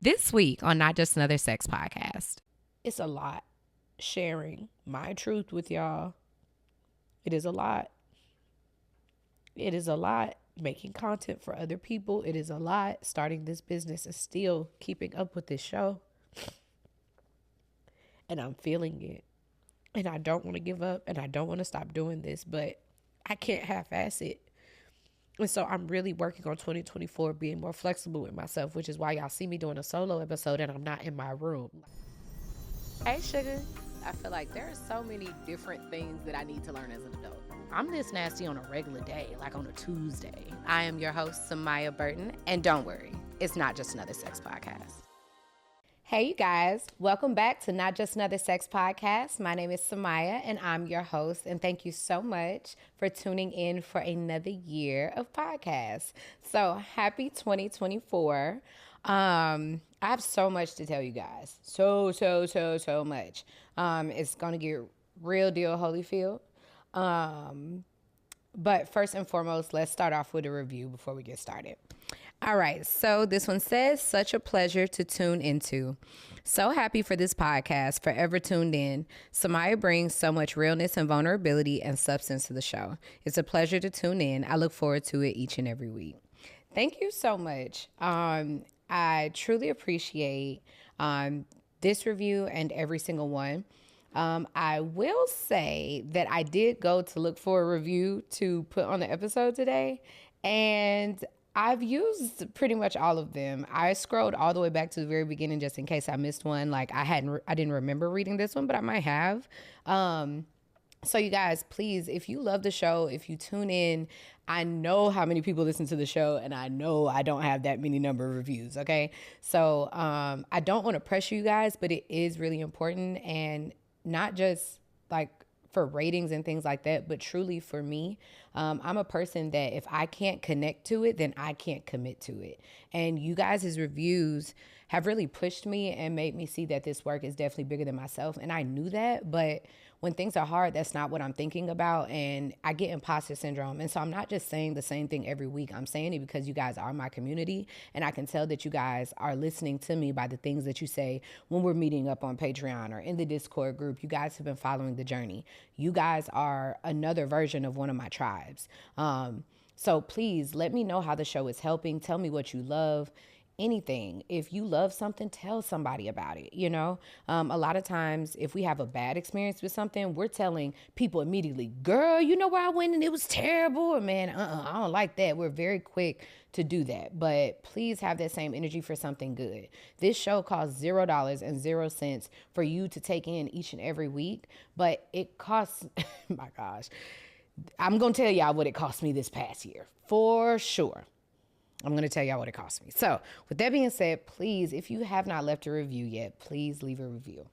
This week on Not Just Another Sex Podcast. It's a lot sharing my truth with y'all. It is a lot. It is a lot making content for other people. It is a lot starting this business and still keeping up with this show. And I'm feeling it. And I don't want to give up and I don't want to stop doing this, but I can't half-ass it. And so I'm really working on 2024 being more flexible with myself, which is why y'all see me doing a solo episode and I'm not in my room. Hey, sugar. I feel like there are so many different things that I need to learn as an adult. I'm this nasty on a regular day, like on a Tuesday. I am your host, Samia Burton, and don't worry, it's not just another sex podcast. Hey, you guys. Welcome back to Not Just Another Sex Podcast. My name is Samia, and I'm your host. And thank you so much for tuning in for another year of podcasts. So happy 2024. I have so much to tell you guys. So much. It's going to get real deal Holyfield. But first and foremost, let's start off with a review before we get started. All right, so this one says, such a pleasure to tune into. So happy for this podcast, forever tuned in. Samia brings so much realness and vulnerability and substance to the show. It's a pleasure to tune in. I look forward to it each and every week. Thank you so much. I truly appreciate this review and every single one. I will say that I did go to look for a review to put on the episode today, and I've used pretty much all of them. I scrolled all the way back to the very beginning just in case I missed one. Like I didn't remember reading this one, but I might have. So you guys, please, if you love the show, if you tune in, I know how many people listen to the show, and I know I don't have that many number of reviews, okay? So I don't want to pressure you guys, but it is really important, and not just like for ratings and things like that, but truly for me, I'm a person that if I can't connect to it, then I can't commit to it. And you guys' reviews have really pushed me and made me see that this work is definitely bigger than myself. And I knew that, but when things are hard, that's not what I'm thinking about. And I get imposter syndrome. And so I'm not just saying the same thing every week. I'm saying it because you guys are my community. And I can tell that you guys are listening to me by the things that you say when we're meeting up on Patreon or in the Discord group. You guys have been following the journey. You guys are another version of one of my tribes. So please let me know how the show is helping. Tell me what you love. Anything. If you love something, tell somebody about it. You know, a lot of times if we have a bad experience with something, we're telling people immediately, girl, you know where I went and it was terrible, or man, I don't like that. We're very quick to do that, but please have that same energy for something good. This show costs $0.00 for you to take in each and every week, but it costs, my gosh, I'm going to tell y'all what it cost me this past year for sure. I'm going to tell y'all what it cost me. So with that being said, please, if you have not left a review yet, please leave a review.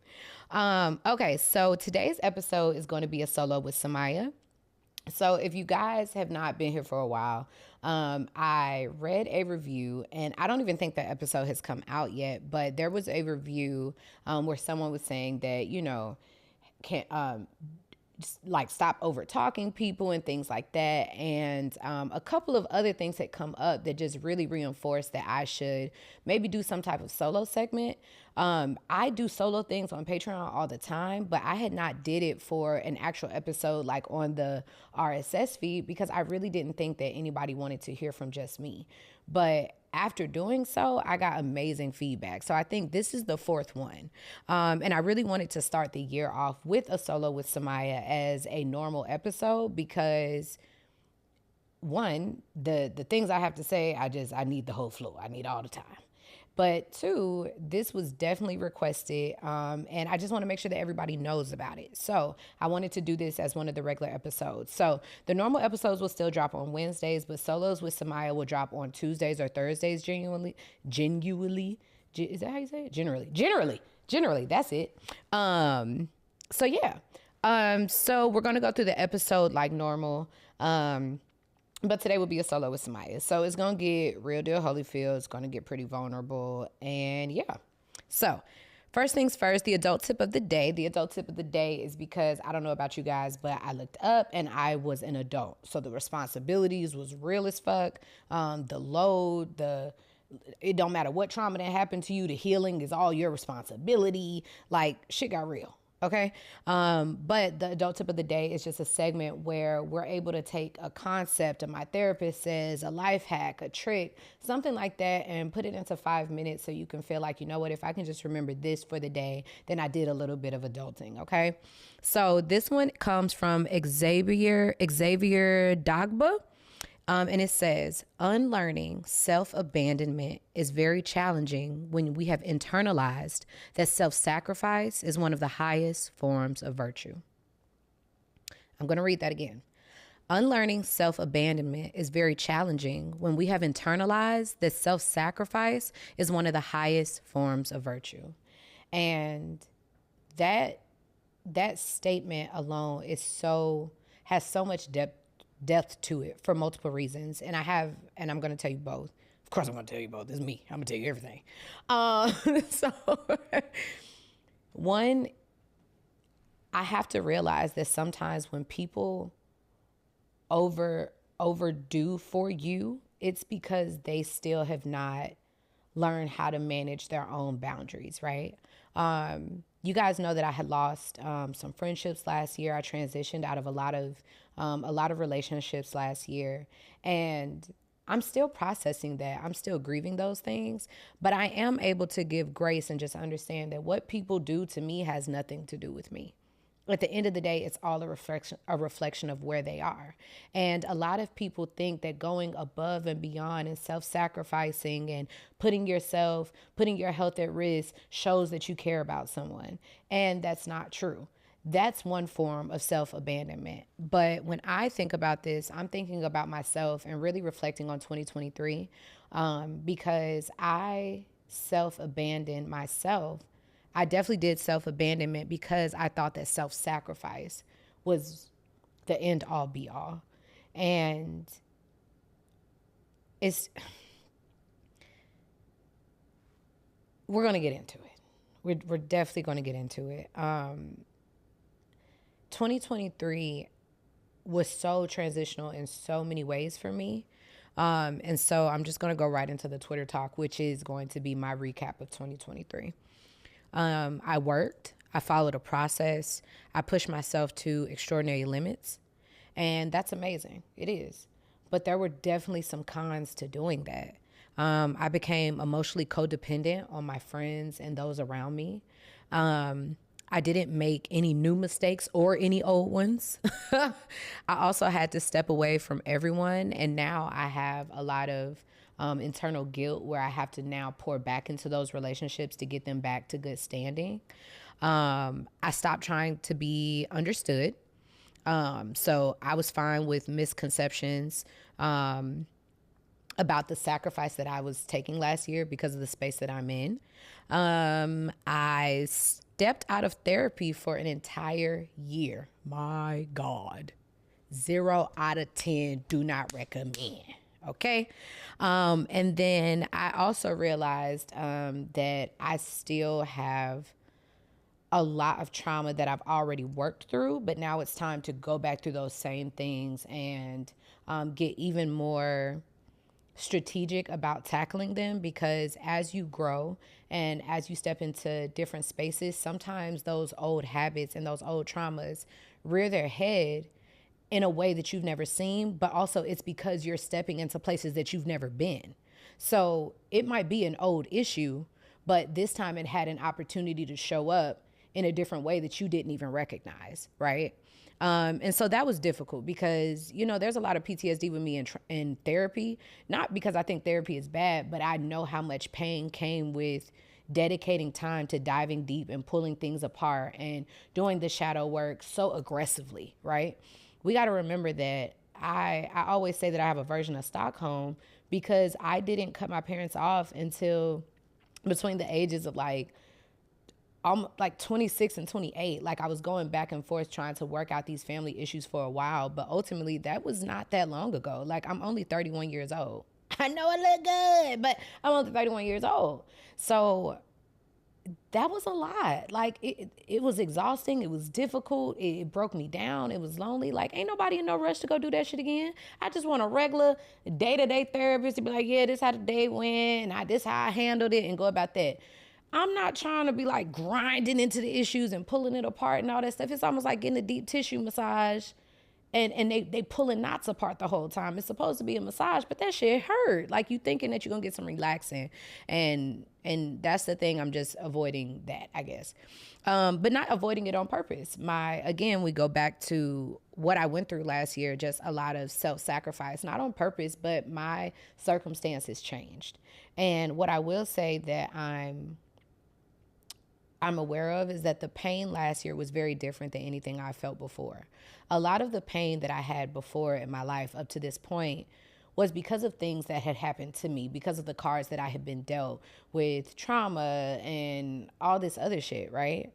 Okay, so today's episode is going to be a solo with Samia. So if you guys have not been here for a while, I read a review, and I don't even think the episode has come out yet, but there was a review where someone was saying that, you know, can't like stop over talking people and things like that. And a couple of other things that come up that just really reinforce that I should maybe do some type of solo segment. I do solo things on Patreon all the time, but I had not did it for an actual episode like on the RSS feed because I really didn't think that anybody wanted to hear from just me. But after doing so, I got amazing feedback. So I think this is the fourth one. And I really wanted to start the year off with a solo with Samia as a normal episode because one, the things I have to say, I need the whole floor. I need all the time. But two, this was definitely requested, and I just want to make sure that everybody knows about it. So I wanted to do this as one of the regular episodes. So the normal episodes will still drop on Wednesdays, but solos with Samia will drop on Tuesdays or Thursdays genuinely. Is that how you say it? Generally, that's it. So yeah. So we're going to go through the episode like normal. But today will be a solo with Samia. So it's going to get real deal Holyfield. It's going to get pretty vulnerable. And yeah. So first things first, the adult tip of the day. The adult tip of the day is because I don't know about you guys, but I looked up and I was an adult. So the responsibilities was real as fuck. The load, the it don't matter what trauma that happened to you, the healing is all your responsibility. Like, shit got real. Okay. But the adult tip of the day is just a segment where we're able to take a concept, and my therapist says a life hack, a trick, something like that, and put it into 5 minutes so you can feel like, you know what, if I can just remember this for the day, then I did a little bit of adulting. Okay. So this one comes from Xavier Dagba. And it says, unlearning self-abandonment is very challenging when we have internalized that self-sacrifice is one of the highest forms of virtue. I'm going to read that again. Unlearning self-abandonment is very challenging when we have internalized that self-sacrifice is one of the highest forms of virtue. And that statement alone has so much depth to it for multiple reasons. And I'm going to tell you both. Of course I'm going to tell you both. It's me. I'm going to tell you everything. So one, I have to realize that sometimes when people overdo for you, it's because they still have not learned how to manage their own boundaries, right? You guys know that I had lost some friendships last year. I transitioned out of a lot of relationships last year, and I'm still processing that. I'm still grieving those things, but I am able to give grace and just understand that what people do to me has nothing to do with me. At the end of the day, it's all a reflection of where they are. And a lot of people think that going above and beyond and self-sacrificing and putting your health at risk shows that you care about someone. And that's not true. That's one form of self-abandonment. But when I think about this, I'm thinking about myself and really reflecting on 2023 because I self-abandoned myself. I definitely did self-abandonment because I thought that self-sacrifice was the end all be all. And we're going to get into it. We're definitely going to get into it. 2023 was so transitional in so many ways for me. And so I'm just going to go right into the Twitter talk, which is going to be my recap of 2023. I worked, I followed a process, I pushed myself to extraordinary limits, and that's amazing. It is. But there were definitely some cons to doing that. I became emotionally codependent on my friends and those around me. I didn't make any new mistakes or any old ones. I also had to step away from everyone, and now I have a lot of internal guilt where I have to now pour back into those relationships to get them back to good standing. I stopped trying to be understood. So I was fine with misconceptions about the sacrifice that I was taking last year because of the space that I'm in. I stepped out of therapy for an entire year. My God. 0 out of 10, do not recommend. Okay. And then I also realized that I still have a lot of trauma that I've already worked through, but now it's time to go back through those same things and get even more strategic about tackling them, because as you grow and as you step into different spaces, sometimes those old habits and those old traumas rear their head in a way that you've never seen, but also it's because you're stepping into places that you've never been. So it might be an old issue, but this time it had an opportunity to show up in a different way that you didn't even recognize, right? And so that was difficult because, you know, there's a lot of PTSD with me in therapy, not because I think therapy is bad, but I know how much pain came with dedicating time to diving deep and pulling things apart and doing the shadow work so aggressively, right? We got to remember that I always say that I have a version of Stockholm because I didn't cut my parents off until between the ages of like 26 and 28. Like I was going back and forth trying to work out these family issues for a while, but ultimately that was not that long ago. Like I'm only 31 years old. I know I look good, but I'm only 31 years old. So that was a lot. Like it was exhausting. It was difficult. It broke me down. It was lonely. Like ain't nobody in no rush to go do that shit again. I just want a regular day-to-day therapist to be like, yeah, this how the day went, and this how I handled it, and go about that. I'm not trying to be like grinding into the issues and pulling it apart and all that stuff. It's almost like getting a deep tissue massage, and they pulling knots apart the whole time. It's supposed to be a massage, but that shit hurt. Like you thinking that you're gonna get some relaxing, and that's the thing. I'm just avoiding that, I guess, but not avoiding it on purpose. Again, we go back to what I went through last year. Just a lot of self-sacrifice, not on purpose, but my circumstances changed. And what I will say that I'm aware of is that the pain last year was very different than anything I felt before. A lot of the pain that I had before in my life up to this point was because of things that had happened to me, because of the cards that I had been dealt with, trauma and all this other shit, right?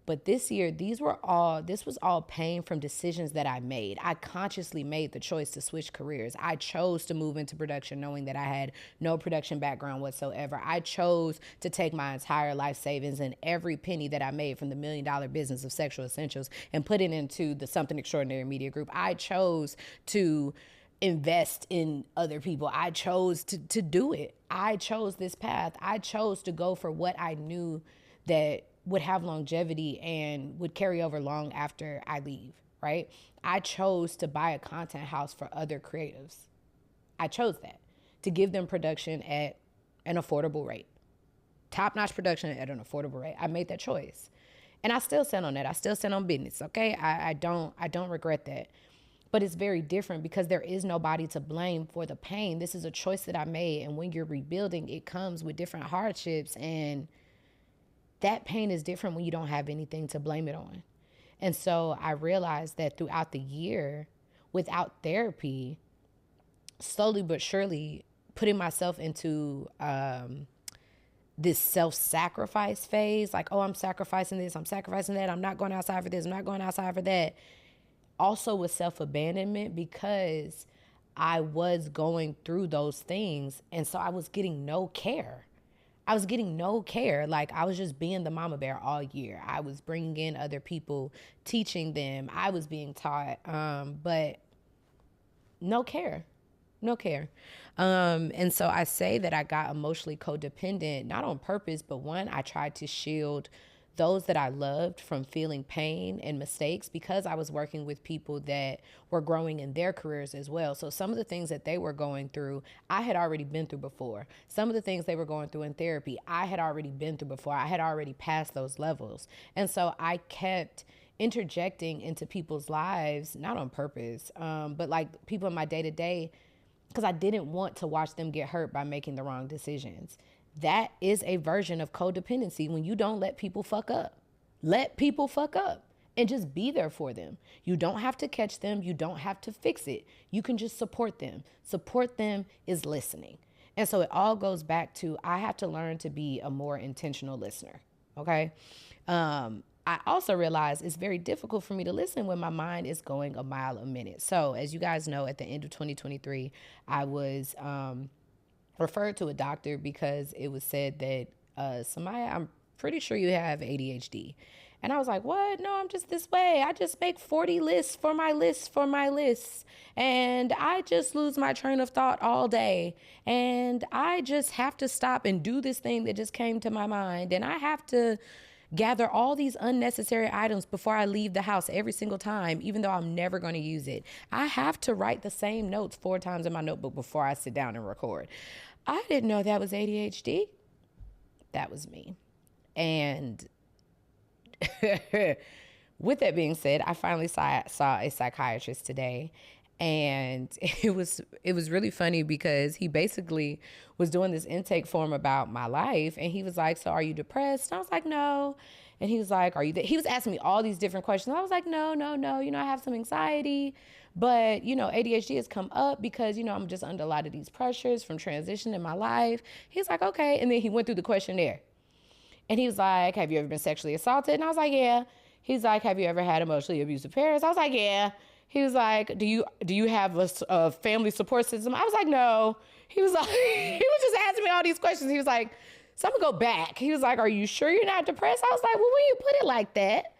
But this year, this was all pain from decisions that I made. I consciously made the choice to switch careers. I chose to move into production knowing that I had no production background whatsoever. I chose to take my entire life savings and every penny that I made from the $1 million business of Sexual Essentials and put it into the Something Extraordinary Media Group. I chose to invest in other people. I chose to do it. I chose this path. I chose to go for what I knew that would have longevity and would carry over long after I leave, right? I chose to buy a content house for other creatives. I chose that, to give them production at an affordable rate. Top-notch production at an affordable rate. I made that choice. And I still stand on that. I still stand on business, okay? I don't regret that. But it's very different because there is nobody to blame for the pain. This is a choice that I made. And when you're rebuilding, it comes with different hardships, and that pain is different when you don't have anything to blame it on. And so I realized that throughout the year, without therapy, slowly but surely putting myself into this self-sacrifice phase, like, oh, I'm sacrificing this, I'm sacrificing that, I'm not going outside for this, I'm not going outside for that. Also with self-abandonment, because I was going through those things, and so I was getting no care. Like I was just being the mama bear all year. I was bringing in other people, teaching them. I was being taught, but no care. And so I say that I got emotionally codependent, not on purpose, but one, I tried to shield those that I loved from feeling pain and mistakes because I was working with people that were growing in their careers as well. So some of the things that they were going through, I had already been through before. Some of the things they were going through in therapy, I had already been through before. I had already passed those levels. And so I kept interjecting into people's lives, not on purpose, but like people in my day-to-day, because I didn't want to watch them get hurt by making the wrong decisions. That is a version of codependency when you don't let people fuck up. Let people fuck up and just be there for them. You don't have to catch them. You don't have to fix it. You can just support them. Support them is listening. And so it all goes back to I have to learn to be a more intentional listener, okay? I also realize it's very difficult for me to listen when my mind is going a mile a minute. So as you guys know, at the end of 2023, I was referred to a doctor because it was said that, Samia, I'm pretty sure you have ADHD. And I was like, what? No, I'm just this way. I just make 40 lists for my lists. And I just lose my train of thought all day. And I just have to stop and do this thing that just came to my mind. And I have to gather all these unnecessary items before I leave the house every single time, even though I'm never going to use it. I have to write the same notes 4 times in my notebook before I sit down and record. I didn't know that was ADHD. That was me. And with that being said, I finally saw a psychiatrist today. And it was really funny because he basically was doing this intake form about my life. And he was like, so are you depressed? And I was like, no. And he was like, are you he was asking me all these different questions. I was like, no. You know, I have some anxiety, but you know, ADHD has come up because, you know, I'm just under a lot of these pressures from transition in my life. He's like, okay. And then he went through the questionnaire and he was like, have you ever been sexually assaulted? And I was like, yeah. He's like, have you ever had emotionally abusive parents? I was like, yeah. He was like, do you have a family support system? I was like, no. He was like, he was just asking me all these questions. He was like, So I'm gonna go back. He was like, are you sure you're not depressed? I was like, well, when you put it like that.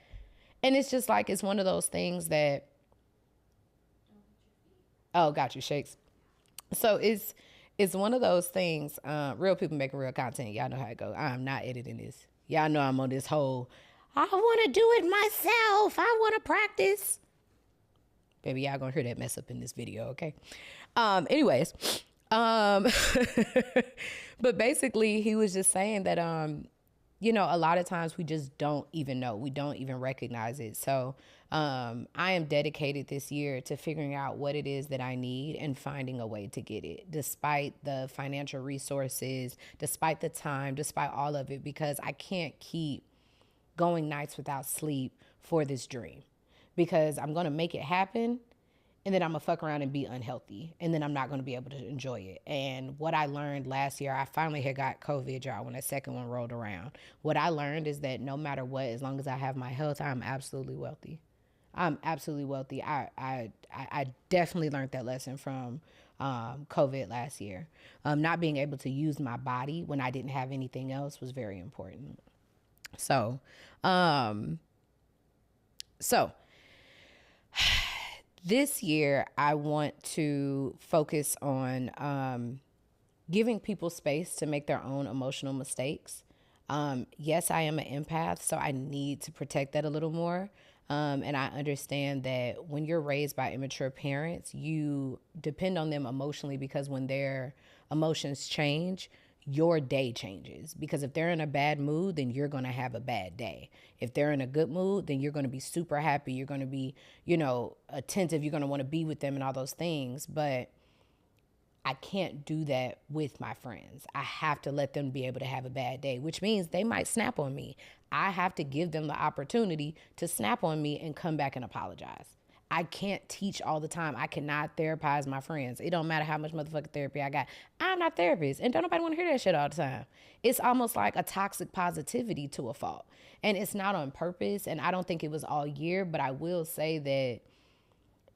And it's just like, it's one of those things that, oh, got you, Shakes. So it's one of those things. Real people making real content. Y'all know how it goes. I'm not editing this. Y'all know I'm on this whole, I want to do it myself. I want to practice. Baby, y'all gonna hear that mess up in this video, okay? Anyways, um, but basically he was just saying that, a lot of times we just don't even know. We don't even recognize it. So I am dedicated this year to figuring out what it is that I need and finding a way to get it, despite the financial resources, despite the time, despite all of it, because I can't keep going nights without sleep for this dream, because I'm going to make it happen. And then I'm going to fuck around and be unhealthy. And then I'm not going to be able to enjoy it. And what I learned last year, I finally had got COVID, y'all, when that second one rolled around. What I learned is that no matter what, as long as I have my health, I'm absolutely wealthy. I'm absolutely wealthy. I definitely learned that lesson from COVID last year. Not being able to use my body when I didn't have anything else was very important. So, so this year, I want to focus on giving people space to make their own emotional mistakes. Yes, I am an empath, so I need to protect that a little more. And I understand that when you're raised by immature parents, you depend on them emotionally, because when their emotions change, your day changes. Because if they're in a bad mood, then you're going to have a bad day. If they're in a good mood, then you're going to be super happy. You're going to be, attentive. You're going to want to be with them and all those things. But I can't do that with my friends. I have to let them be able to have a bad day, which means they might snap on me. I have to give them the opportunity to snap on me and come back and apologize. I can't teach all the time. I cannot therapize my friends. It don't matter how much motherfucking therapy I got. I'm not a therapist, and don't nobody want to hear that shit all the time. It's almost like a toxic positivity to a fault. And it's not on purpose, and I don't think it was all year, but I will say that,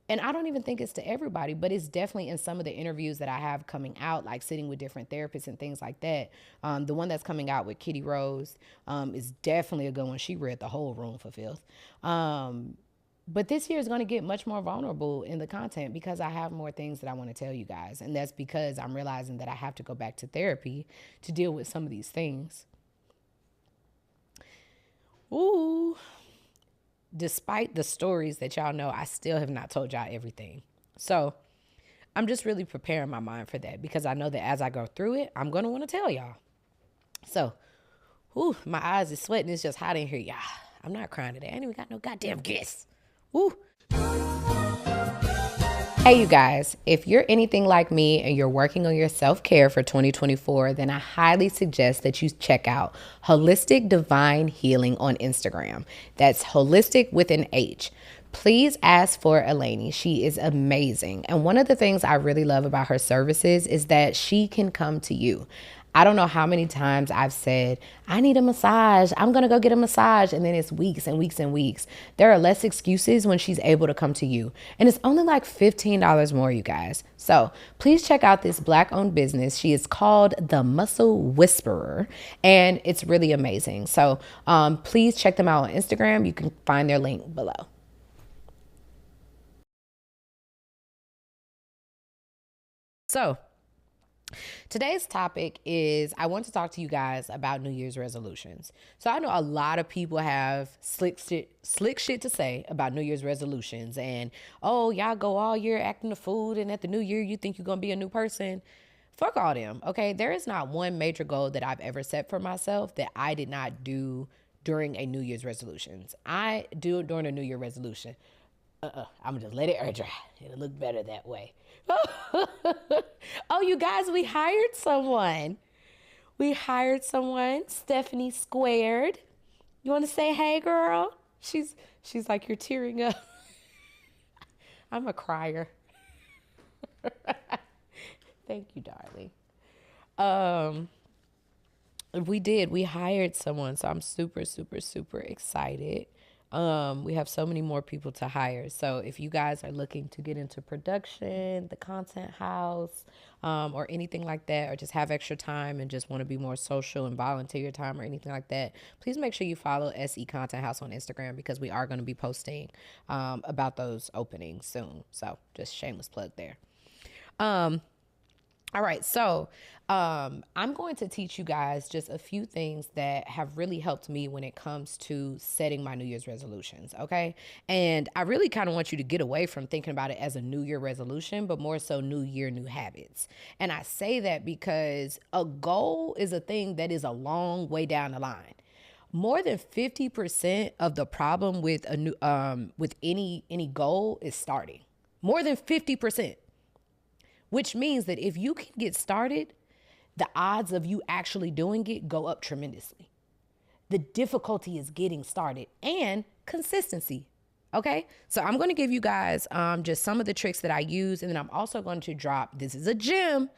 and I don't even think it's to everybody, but it's definitely in some of the interviews that I have coming out, like sitting with different therapists and things like that. The one that's coming out with Kitty Rose is definitely a good one. She read the whole Room for Filth. But this year is going to get much more vulnerable in the content, because I have more things that I want to tell you guys. And that's because I'm realizing that I have to go back to therapy to deal with some of these things. Ooh. Despite the stories that y'all know, I still have not told y'all everything. So I'm just really preparing my mind for that, because I know that as I go through it, I'm going to want to tell y'all. So, my eyes is sweating. It's just hot in here, y'all. I'm not crying today. I ain't even got no goddamn guests. Woo. Hey, you guys, if you're anything like me and you're working on your self-care for 2024, then I highly suggest that you check out Holistic Divine Healing on Instagram. That's holistic with an H. Please ask for Eleni. She is amazing. And one of the things I really love about her services is that she can come to you. I don't know how many times I've said, I need a massage. I'm going to go get a massage. And then it's weeks and weeks and weeks. There are less excuses when she's able to come to you. And it's only like $15 more, you guys. So please check out this Black-owned business. She is called The Muscle Whisperer, and it's really amazing. So please check them out on Instagram. You can find their link below. So today's topic is, I want to talk to you guys about New Year's resolutions. So I know a lot of people have slick shit to say about New Year's resolutions, and oh, y'all go all year acting the fool, and at the new year you think you're gonna be a new person. Fuck all them, okay? There is not one major goal that I've ever set for myself that I did not do during a New Year's resolutions. I do it during a New Year resolution. I'm gonna just let it air dry. It'll look better that way. Oh, you guys, we hired someone. Stephanie Squared. You want to say hey, girl? She's like, you're tearing up. I'm a crier. Thank you, darling. We hired someone, so I'm super, super, super excited. We have so many more people to hire. So if you guys are looking to get into production, the content house, or anything like that, or just have extra time and just want to be more social and volunteer your time or anything like that, please make sure you follow SE Content House on Instagram, because we are going to be posting about those openings soon. So just shameless plug there. All right, so I'm going to teach you guys just a few things that have really helped me when it comes to setting my New Year's resolutions, okay? And I really kind of want you to get away from thinking about it as a New Year resolution, but more so New Year, new habits. And I say that because a goal is a thing that is a long way down the line. More than 50% of the problem with a new with any goal is starting. More than 50%. Which means that if you can get started, the odds of you actually doing it go up tremendously. The difficulty is getting started and consistency. Okay, so I'm going to give you guys just some of the tricks that I use, and then I'm also going to drop, this is a gem.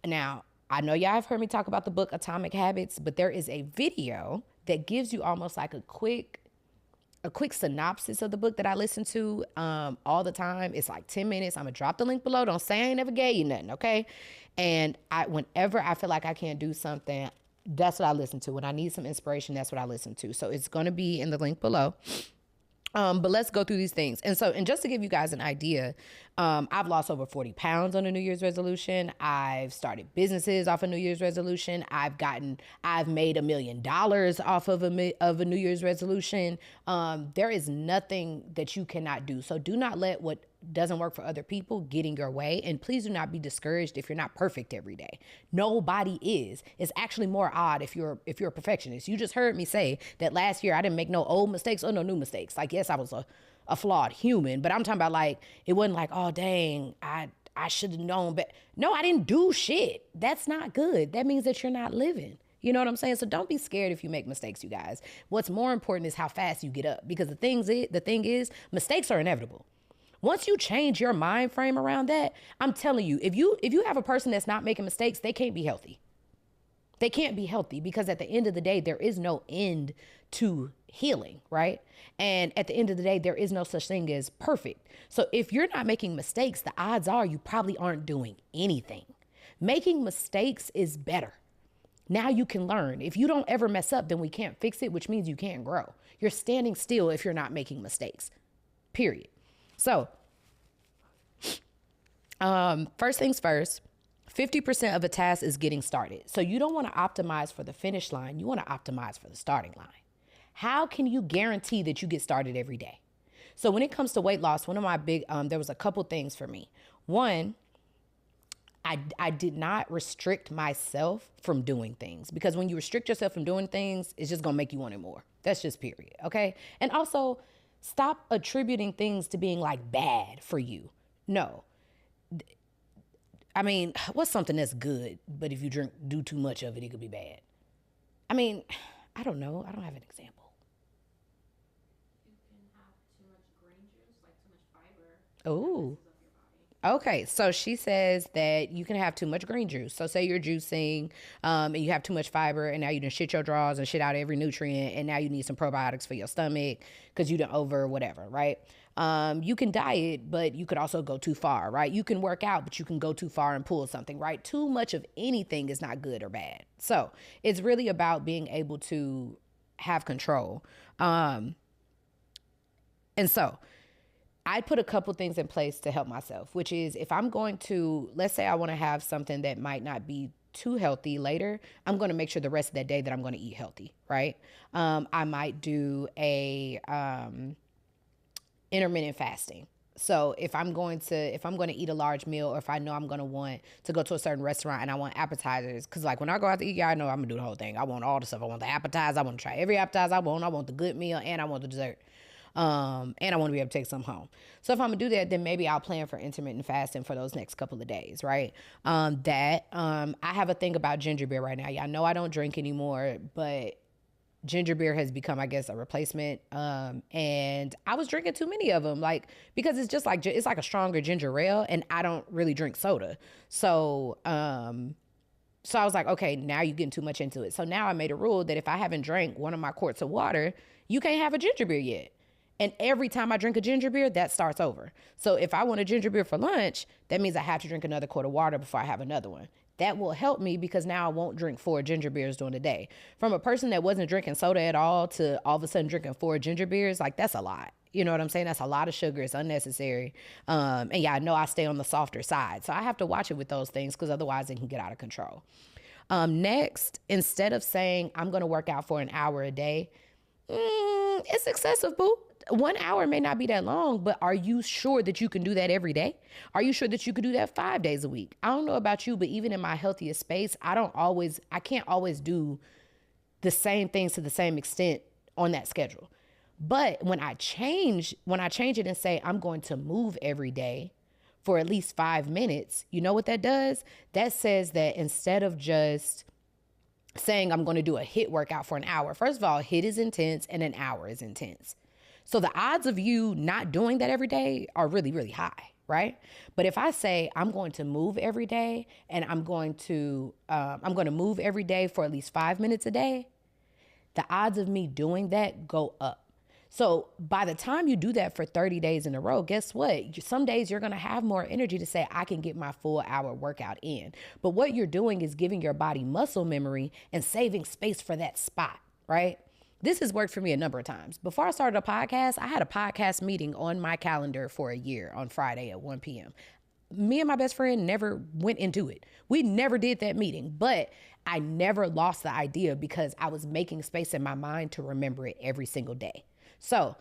Now, I know y'all have heard me talk about the book Atomic Habits, but there is a video that gives you almost like a quick synopsis of the book that I listen to all the time. It's like 10 minutes. I'm gonna drop the link below. Don't say I ain't never gave you nothing, okay? And whenever I feel like I can't do something, that's what I listen to. When I need some inspiration, that's what I listen to. So it's gonna be in the link below. But let's go through these things. And just to give you guys an idea, I've lost over 40 pounds on a New Year's resolution. I've started businesses off a New Year's resolution. I've made $1 million off of a New Year's resolution. There is nothing that you cannot do. So do not let what doesn't work for other people get in your way. And please do not be discouraged if you're not perfect every day. Nobody is. It's actually more odd if you're a perfectionist. You just heard me say that last year I didn't make no old mistakes or no new mistakes. Like, yes, I was a flawed human, but I'm talking about, like, it wasn't like, oh dang, I should have known, but no, I didn't do shit. That's not good. That means that you're not living. You know what I'm saying? So don't be scared if you make mistakes, you guys. What's more important is how fast you get up, because the thing is, mistakes are inevitable. Once you change your mind frame around that, I'm telling you, if you have a person that's not making mistakes, they can't be healthy. They can't be healthy, because at the end of the day, there is no end to healing, right? And at the end of the day, there is no such thing as perfect. So if you're not making mistakes, the odds are you probably aren't doing anything. Making mistakes is better. Now you can learn. If you don't ever mess up, then we can't fix it, which means you can't grow. You're standing still if you're not making mistakes, period. So, first things first, 50% of a task is getting started. So you don't want to optimize for the finish line. You want to optimize for the starting line. How can you guarantee that you get started every day? So when it comes to weight loss, one of my big, there was a couple things for me. One, I did not restrict myself from doing things, because when you restrict yourself from doing things, it's just going to make you want it more. That's just period. Okay. And also, stop attributing things to being like bad for you. No. I mean, what's something that's good, but if you do too much of it, it could be bad? I mean, I don't know. I don't have an example. You can have too much green juice, like too much fiber. Oh. Okay, so she says that you can have too much green juice. So say you're juicing and you have too much fiber, and now you done shit your drawers and shit out every nutrient, and now you need some probiotics for your stomach because you done over whatever, right? You can diet, but you could also go too far, right? You can work out, but you can go too far and pull something, right? Too much of anything is not good or bad. So it's really about being able to have control. And so I put a couple things in place to help myself, which is, if I'm going to, let's say I want to have something that might not be too healthy later, I'm going to make sure the rest of that day that I'm going to eat healthy, right? I might do a intermittent fasting. So if I'm going to eat a large meal, or if I know I'm going to want to go to a certain restaurant and I want appetizers, because like when I go out to eat, y'all know I'm going to do the whole thing. I want all the stuff. I want the appetizer. I want to try every appetizer I want. I want the good meal, and I want the dessert. And I want to be able to take some home. So if I'm gonna do that, then maybe I'll plan for intermittent fasting for those next couple of days, right? I have a thing about ginger beer right now. Y'all know I don't drink anymore, but ginger beer has become, I guess, a replacement. And I was drinking too many of them, like, because it's just like, it's like a stronger ginger ale, and I don't really drink soda. So, So I was like, okay, now you're getting too much into it. So now I made a rule that if I haven't drank one of my quarts of water, you can't have a ginger beer yet. And every time I drink a ginger beer, that starts over. So if I want a ginger beer for lunch, that means I have to drink another quart of water before I have another one. That will help me because now I won't drink 4 ginger beers during the day. From a person that wasn't drinking soda at all to all of a sudden drinking 4 ginger beers, like that's a lot. You know what I'm saying? That's a lot of sugar. It's unnecessary. And yeah, I know I stay on the softer side. So I have to watch it with those things because otherwise it can get out of control. Next, instead of saying I'm going to work out for an hour a day, it's excessive, boo. 1 hour may not be that long, but are you sure that you can do that every day? Are you sure that you could do that 5 days a week? I don't know about you, but even in my healthiest space, I can't always do the same things to the same extent on that schedule. But when I change it and say I'm going to move every day for at least 5 minutes, you know what that does? That says that instead of just saying I'm going to do a HIIT workout for an hour, first of all, HIIT is intense and an hour is intense. So the odds of you not doing that every day are really, really high, right? But if I say I'm going to move every day and I'm going to move every day for at least 5 minutes a day, the odds of me doing that go up. So by the time you do that for 30 days in a row, guess what? Some days you're going to have more energy to say, I can get my full hour workout in. But what you're doing is giving your body muscle memory and saving space for that spot, right? This has worked for me a number of times. Before I started a podcast, I had a podcast meeting on my calendar for a year on Friday at 1 p.m. Me and my best friend never went into it. We never did that meeting, but I never lost the idea because I was making space in my mind to remember it every single day. So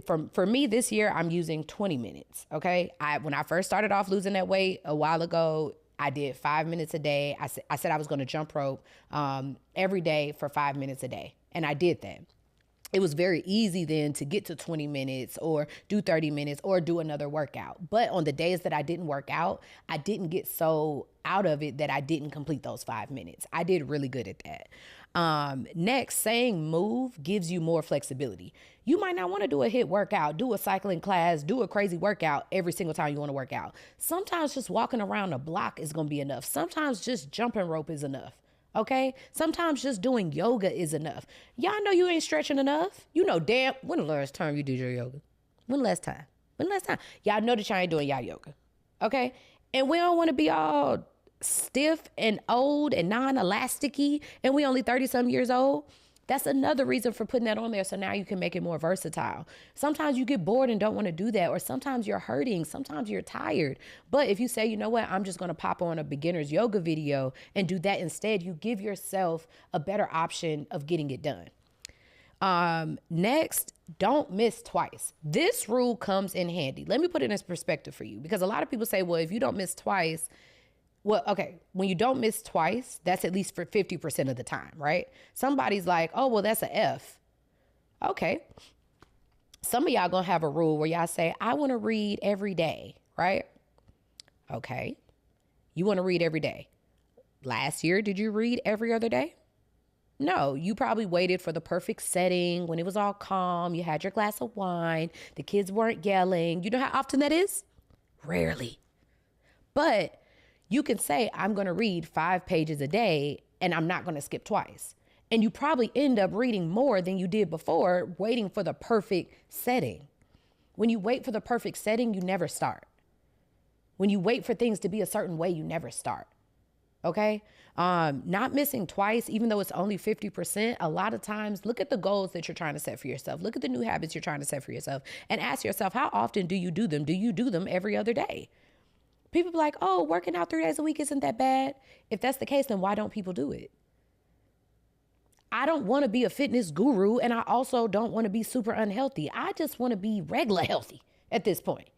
for me this year, I'm using 20 minutes, okay? When I first started off losing that weight a while ago, I did 5 minutes a day. I said I was going to jump rope every day for 5 minutes a day, and I did that. It was very easy then to get to 20 minutes or do 30 minutes or do another workout. But on the days that I didn't work out, I didn't get so out of it that I didn't complete those 5 minutes. I did really good at that. Next, saying move gives you more flexibility. You might not want to do a HIIT workout, do a cycling class, do a crazy workout every single time you want to work out. Sometimes just walking around the block is going to be enough. Sometimes just jumping rope is enough. Okay? Sometimes just doing yoga is enough. Y'all know you ain't stretching enough. You know damn, when the last time you did your yoga? When the last time? Y'all know that y'all ain't doing y'all yoga. Okay? And we don't want to be all stiff and old and non-elasticy and we only 30-some years old. That's another reason for putting that on there, so now you can make it more versatile. Sometimes you get bored and don't want to do that, or sometimes you're hurting, sometimes you're tired. But if you say, you know what, I'm just going to pop on a beginner's yoga video and do that instead, you give yourself a better option of getting it done. Next, don't miss twice. This rule comes in handy. Let me put it in perspective for you, because a lot of people say, well, if you don't miss twice, well, okay, when you don't miss twice, that's at least for 50% of the time, right? Somebody's like, oh, well, that's an F. Okay. Some of y'all gonna have a rule where y'all say, I want to read every day, right? Okay. You want to read every day. Last year, did you read every other day? No, you probably waited for the perfect setting when it was all calm. You had your glass of wine. The kids weren't yelling. You know how often that is? Rarely. But you can say, I'm going to read 5 pages a day and I'm not going to skip twice. And you probably end up reading more than you did before, waiting for the perfect setting. When you wait for the perfect setting, you never start. When you wait for things to be a certain way, you never start. Okay? Not missing twice, even though it's only 50%, a lot of times, look at the goals that you're trying to set for yourself. Look at the new habits you're trying to set for yourself and ask yourself, how often do you do them? Do you do them every other day? People be like, oh, working out 3 days a week isn't that bad. If that's the case, then why don't people do it? I don't want to be a fitness guru, and I also don't want to be super unhealthy. I just want to be regular healthy at this point.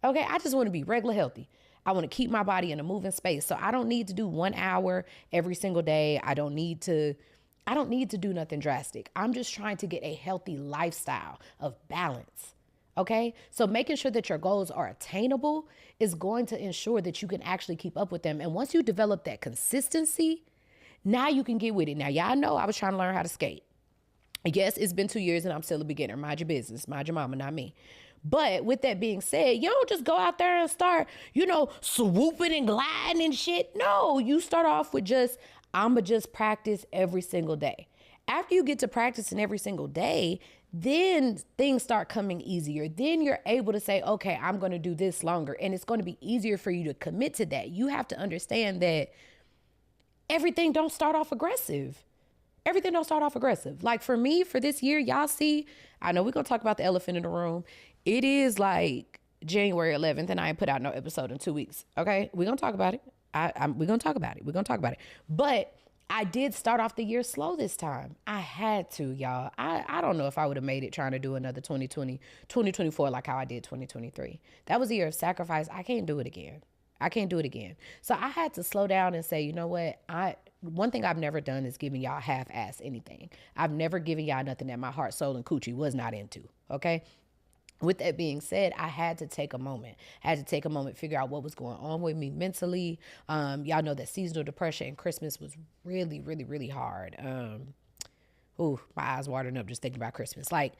Okay, I just want to be regular healthy. I want to keep my body in a moving space. So I don't need to do 1 hour every single day. I don't need to do nothing drastic. I'm just trying to get a healthy lifestyle of balance. Okay, so making sure that your goals are attainable is going to ensure that you can actually keep up with them. And once you develop that consistency, now you can get with it. Now, y'all know I was trying to learn how to skate. Yes, it's been 2 years and I'm still a beginner. Mind your business. Mind your mama, not me. But with that being said, you don't just go out there and start, swooping and gliding and shit. No, you start off with I'ma just practice every single day. After you get to practicing every single day, then things start coming easier. Then you're able to say, okay, I'm going to do this longer. And it's going to be easier for you to commit to that. You have to understand that everything don't start off aggressive. Everything don't start off aggressive. Like for me, for this year, y'all see, I know we're going to talk about the elephant in the room. It is like January 11th and I ain't put out no episode in 2 weeks. Okay. We're going to talk about it. We're going to talk about it. We're going to talk about it. But I did start off the year slow this time. I had to, y'all. I don't know if I would have made it trying to do another 2024 like how I did 2023. That was a year of sacrifice. I can't do it again. So I had to slow down and say, you know what? One thing I've never done is giving y'all half-ass anything. I've never given y'all nothing that my heart, soul, and coochie was not into, okay? With that being said, I had to take a moment. Figure out what was going on with me mentally. Y'all know that seasonal depression and Christmas was really, really, really hard. My eyes watering up just thinking about Christmas. Like,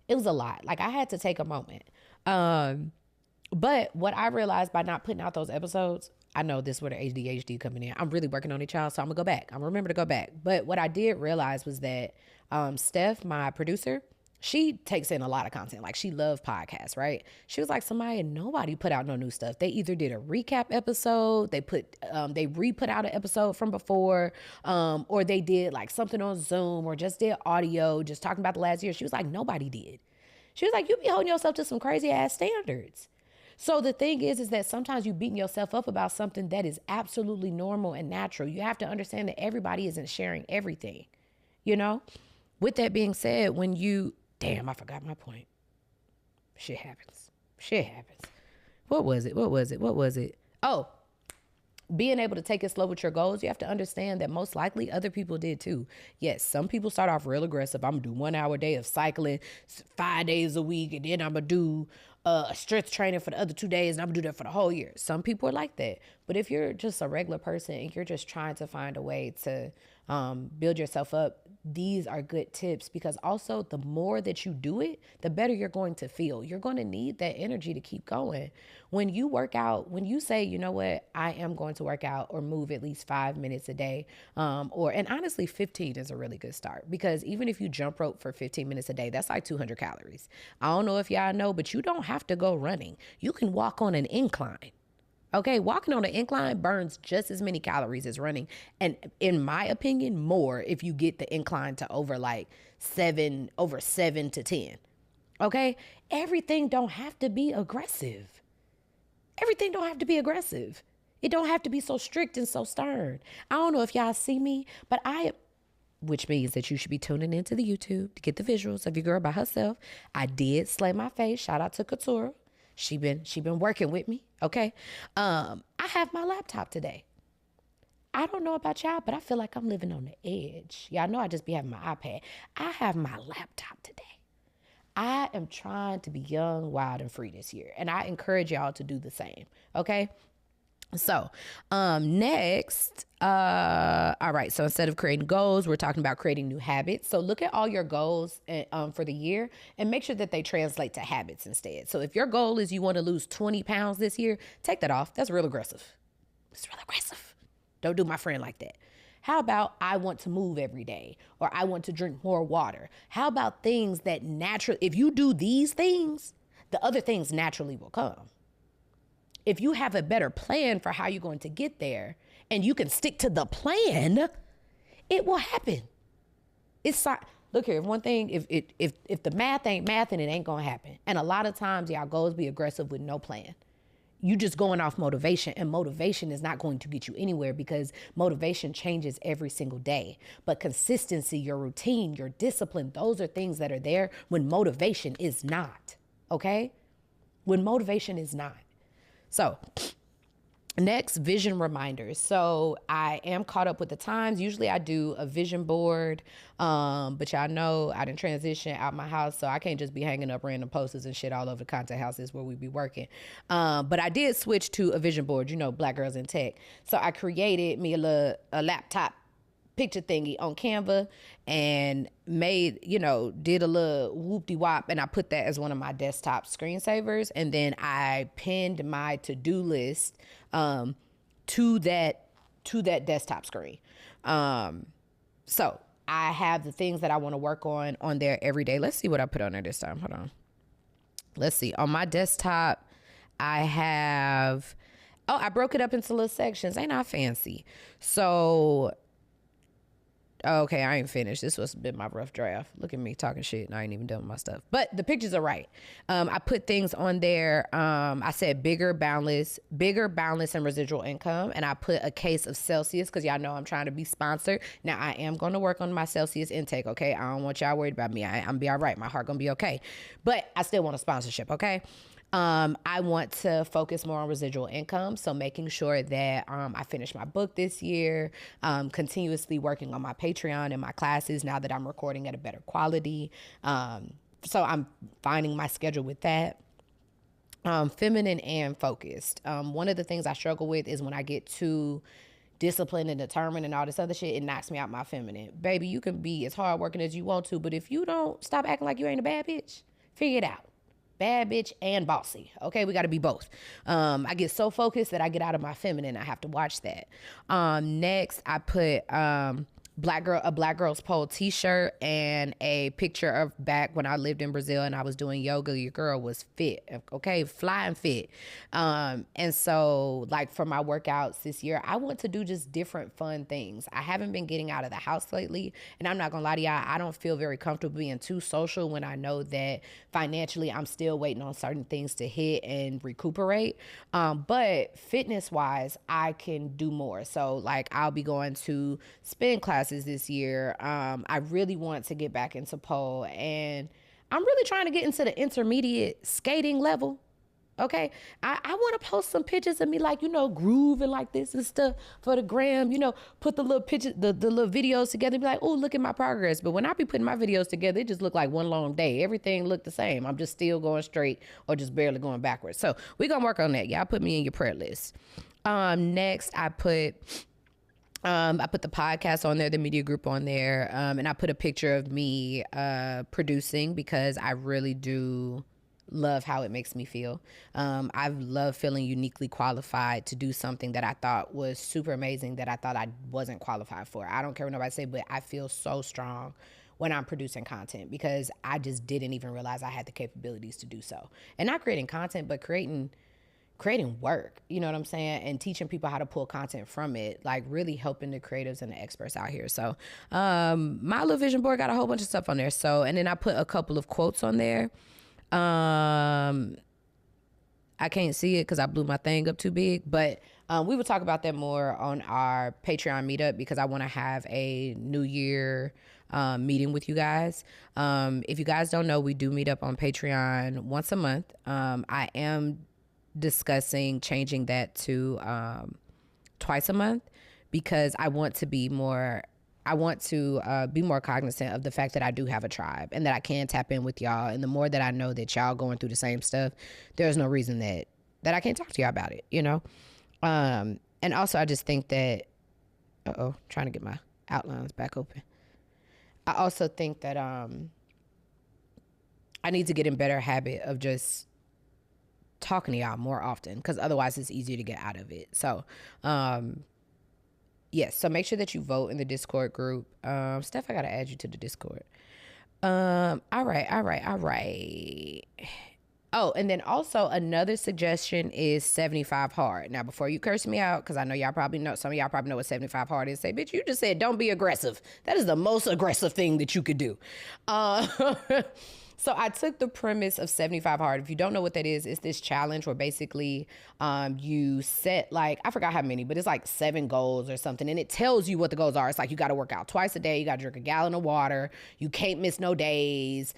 it was a lot. Like, I had to take a moment. But what I realized by not putting out those episodes, I know this is where the ADHD coming in. I'm really working on it, y'all, so I'm going to go back. I'm going to remember to go back. But what I did realize was that Steph, my producer, she takes in a lot of content. Like, she loves podcasts, right? She was like, Samia, nobody put out no new stuff. They either did a recap episode, they re-put out an episode from before, or they did like something on Zoom or just did audio, just talking about the last year. She was like, nobody did. She was like, you be holding yourself to some crazy ass standards. So the thing is that sometimes you beating yourself up about something that is absolutely normal and natural. You have to understand that everybody isn't sharing everything, With that being said, damn, I forgot my point. Shit happens. What was it? Oh, being able to take it slow with your goals, you have to understand that most likely other people did too. Yes, some people start off real aggressive. I'm going to do 1 hour a day of cycling 5 days a week, and then I'm going to do strength training for the other 2 days, and I'm going to do that for the whole year. Some people are like that. But if you're just a regular person and you're just trying to find a way to build yourself up, these are good tips, because also the more that you do it, the better you're going to feel. You're going to need that energy to keep going. When you work out, when you say, you know what, I am going to work out or move at least 5 minutes a day, and honestly, 15 is a really good start, because even if you jump rope for 15 minutes a day, that's like 200 calories. I don't know if y'all know, but you don't have to go running. You can walk on an incline. Okay, walking on an incline burns just as many calories as running. And in my opinion, more if you get the incline to over 7 to 10. Okay, everything don't have to be aggressive. It don't have to be so strict and so stern. I don't know if y'all see me, but which means that you should be tuning into the YouTube to get the visuals of your girl by herself. I did slay my face. Shout out to Couture. She been working with me, okay? I have my laptop today. I don't know about y'all, but I feel like I'm living on the edge. Y'all know I just be having my iPad. I have my laptop today. I am trying to be young, wild, and free this year, and I encourage y'all to do the same, okay? So, next, all right. So instead of creating goals, we're talking about creating new habits. So look at all your goals for the year and make sure that they translate to habits instead. So if your goal is you want to lose 20 pounds this year, take that off. That's real aggressive. It's real aggressive. Don't do my friend like that. How about I want to move every day, or I want to drink more water? How about things that if you do these things, the other things naturally will come. If you have a better plan for how you're going to get there and you can stick to the plan, it will happen. Look here, one thing, if the math ain't math, and it ain't going to happen. And a lot of times y'all goals be aggressive with no plan. You just going off motivation, and motivation is not going to get you anywhere, because motivation changes every single day. But consistency, your routine, your discipline, those are things that are there when motivation is not, okay? When motivation is not. So next, vision reminders. So I am caught up with the times. Usually I do a vision board, but y'all know I didn't transition out my house, so I can't just be hanging up random posters and shit all over the content houses where we be working. But I did switch to a vision board, Black Girls in Tech. So I created me a laptop picture thingy on Canva and made, did a little whoop-de-wop, and I put that as one of my desktop screensavers, and then I pinned my to-do list to that desktop screen. So I have the things that I want to work on there every day. Let's see what I put on there this time. Hold on. Let's see. On my desktop, I have, I broke it up into little sections. Ain't I fancy? So, okay, I ain't finished. This was a bit my rough draft. Look at me talking shit and I ain't even done my stuff. But the pictures are right. I put things on there. I said bigger, boundless, and residual income. And I put a case of Celsius because y'all know I'm trying to be sponsored. Now, I am going to work on my Celsius intake, okay? I don't want y'all worried about me. I'm going to be all right. My heart going to be okay. But I still want a sponsorship, okay? I want to focus more on residual income. So making sure that I finish my book this year, continuously working on my Patreon and my classes now that I'm recording at a better quality. So I'm finding my schedule with that. Feminine and focused. One of the things I struggle with is when I get too disciplined and determined and all this other shit, it knocks me out my feminine. Baby, you can be as hardworking as you want to, but if you don't stop acting like you ain't a bad bitch, figure it out. Bad bitch and bossy. Okay, we got to be both. I get so focused that I get out of my feminine. I have to watch that. Next, I put a Black Girls Pole t-shirt and a picture of back when I lived in Brazil and I was doing yoga. Your girl was fit, okay, fly and fit. And so like for my workouts this year, I want to do just different fun things. I haven't been getting out of the house lately, and I'm not gonna lie to y'all, I don't feel very comfortable being too social when I know that financially I'm still waiting on certain things to hit and recuperate. But fitness wise, I can do more. So like I'll be going to spin classes this year. I really want to get back into pole, and I'm really trying to get into the intermediate skating level. Okay, I want to post some pictures of me like, grooving like this and stuff for the gram, put the little pictures, the little videos together and be like, oh, look at my progress. But when I be putting my videos together, it just look like one long day. Everything look the same. I'm just still going straight or just barely going backwards. So we're going to work on that. Y'all put me in your prayer list. Next, I put the podcast on there, the media group on there, and I put a picture of me producing because I really do love how it makes me feel. I love feeling uniquely qualified to do something that I thought was super amazing that I thought I wasn't qualified for. I don't care what nobody say, but I feel so strong when I'm producing content because I just didn't even realize I had the capabilities to do so. And not creating content, but creating work, you know what I'm saying? And teaching people how to pull content from it, like really helping the creatives and the experts out here. So my little vision board got a whole bunch of stuff on there. So, and then I put a couple of quotes on there. I can't see it because I blew my thing up too big, but we will talk about that more on our Patreon meetup because I want to have a New Year meeting with you guys. If you guys don't know, we do meet up on Patreon once a month. I am discussing changing that to twice a month because I want to be more cognizant of the fact that I do have a tribe and that I can tap in with y'all. And the more that I know that y'all going through the same stuff, there's no reason that I can't talk to y'all about it, And also I just think that, trying to get my outlines back open. I also think that I need to get in better habit of just talking to y'all more often because otherwise it's easier to get out of it. So, yes, so make sure that you vote in the Discord group. Steph, I got to add you to the Discord. All right. Oh, and then also another suggestion is 75 hard. Now, before you curse me out, because I know y'all probably know, some of y'all probably know what 75 hard is. Say, bitch, you just said don't be aggressive. That is the most aggressive thing that you could do. So I took the premise of 75 hard. If you don't know what that is, it's this challenge where basically you set like, I forgot how many, but it's like 7 goals or something. And it tells you what the goals are. It's like you got to work out twice a day. You got to drink a gallon of water. You can't miss no days.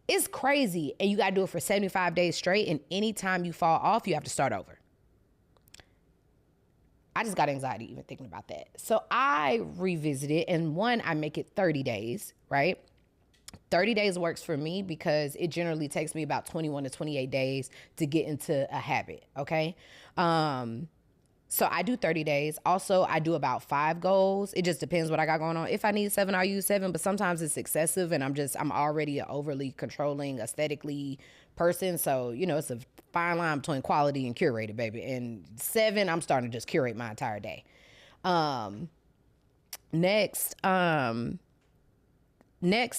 It's crazy. And you got to do it for 75 days straight. And anytime you fall off, you have to start over. I just got anxiety even thinking about that. So I revisited, and one, I make it 30 days, right? 30 days works for me because it generally takes me about 21 to 28 days to get into a habit, okay? So I do 30 days. Also, I do about 5 goals. It just depends what I got going on. If I need 7, I'll use 7, but sometimes it's excessive and I'm already an overly controlling, aesthetically person. So, it's a fine line between quality and curated, baby. And 7, I'm starting to just curate my entire day. Next,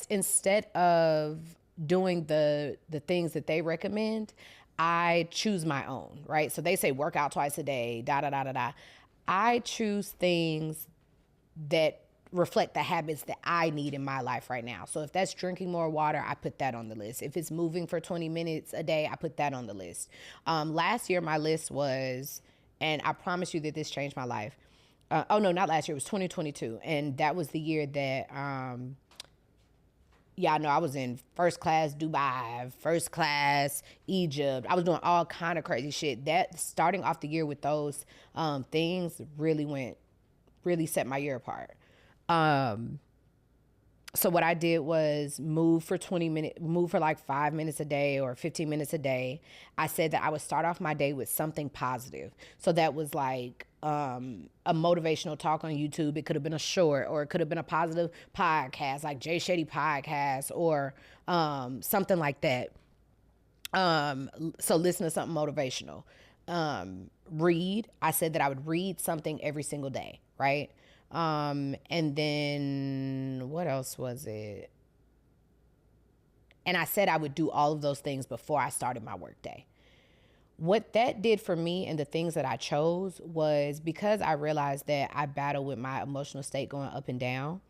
instead of doing the things that they recommend, I choose my own, right? So they say work out twice a day, da da da da da. I choose things that reflect the habits that I need in my life right now. So if that's drinking more water, I put that on the list. If it's moving for 20 minutes a day, I put that on the list. Last year, my list was, and I promise you that this changed my life. Oh no, not last year. It was 2022. And that was the year that, I know I was in first class Dubai, first class Egypt. I was doing all kind of crazy shit. That starting off the year with those things really set my year apart. So what I did was move for like 5 minutes a day or 15 minutes a day. I said that I would start off my day with something positive. So that was like a motivational talk on YouTube. It could have been a short, or it could have been a positive podcast like Jay Shetty podcast, or something like that. So listen to something motivational. Read. I said that I would read something every single day, right? And then what else was it? And I said I would do all of those things before I started my workday. What that did for me and the things that I chose was, because I realized that I battle with my emotional state going up and down,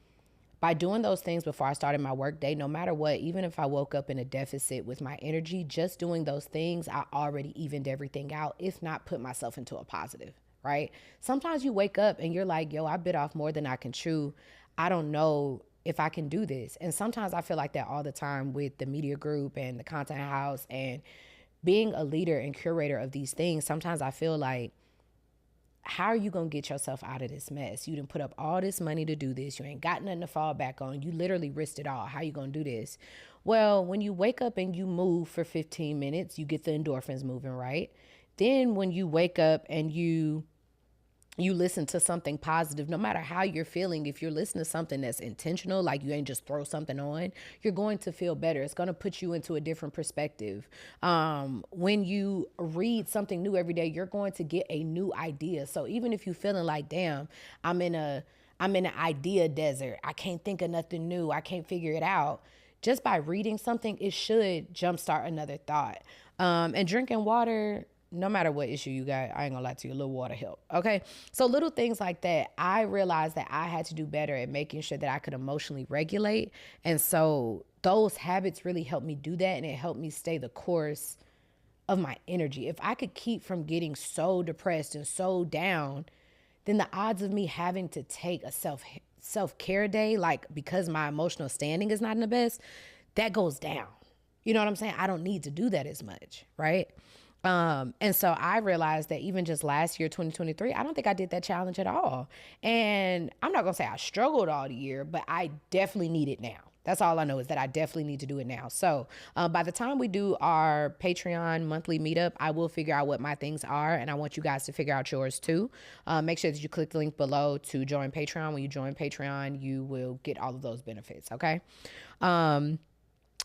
by doing those things before I started my workday, no matter what, even if I woke up in a deficit with my energy, just doing those things, I already evened everything out, if not put myself into a positive. Right? Sometimes you wake up and you're like, yo, I bit off more than I can chew. I don't know if I can do this. And sometimes I feel like that all the time with the media group and the content house and being a leader and curator of these things. Sometimes I feel like, how are you going to get yourself out of this mess? You done put up all this money to do this. You ain't got nothing to fall back on. You literally risked it all. How you going to do this? Well, when you wake up and you move for 15 minutes, you get the endorphins moving, right? Then when you wake up and you listen to something positive, no matter how you're feeling, if you're listening to something that's intentional, like you ain't just throw something on, you're going to feel better. It's going to put you into a different perspective. When you read something new every day, you're going to get a new idea. So even if you're feeling like, damn, I'm in an idea desert, I can't think of nothing new, I can't figure it out, just by reading something, it should jumpstart another thought. And drinking water, no matter what issue you got, I ain't gonna lie to you, a little water help. Okay. So little things like that, I realized that I had to do better at making sure that I could emotionally regulate. And so those habits really helped me do that. And it helped me stay the course of my energy. If I could keep from getting so depressed and so down, then the odds of me having to take a self-care day, like because my emotional standing is not in the best, that goes down. You know what I'm saying? I don't need to do that as much. Right. And so I realized that even just last year, 2023, I don't think I did that challenge at all. And I'm not going to say I struggled all the year, but I definitely need it now. That's all I know, is that I definitely need to do it now. So by the time we do our Patreon monthly meetup, I will figure out what my things are. And I want you guys to figure out yours too. Make sure that you click the link below to join Patreon. When you join Patreon, you will get all of those benefits. Okay.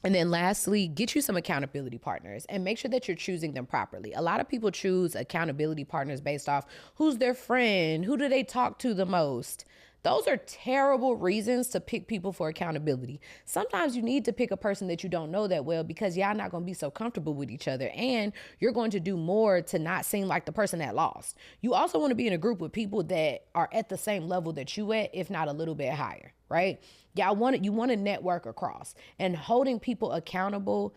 And then lastly, get you some accountability partners and make sure that you're choosing them properly. A lot of people choose accountability partners based off who's their friend, who do they talk to the most. Those are terrible reasons to pick people for accountability. Sometimes you need to pick a person that you don't know that well, because y'all not going to be so comfortable with each other, and you're going to do more to not seem like the person that lost. You also want to be in a group with people that are at the same level that you at, if not a little bit higher, right? You want to network across, and holding people accountable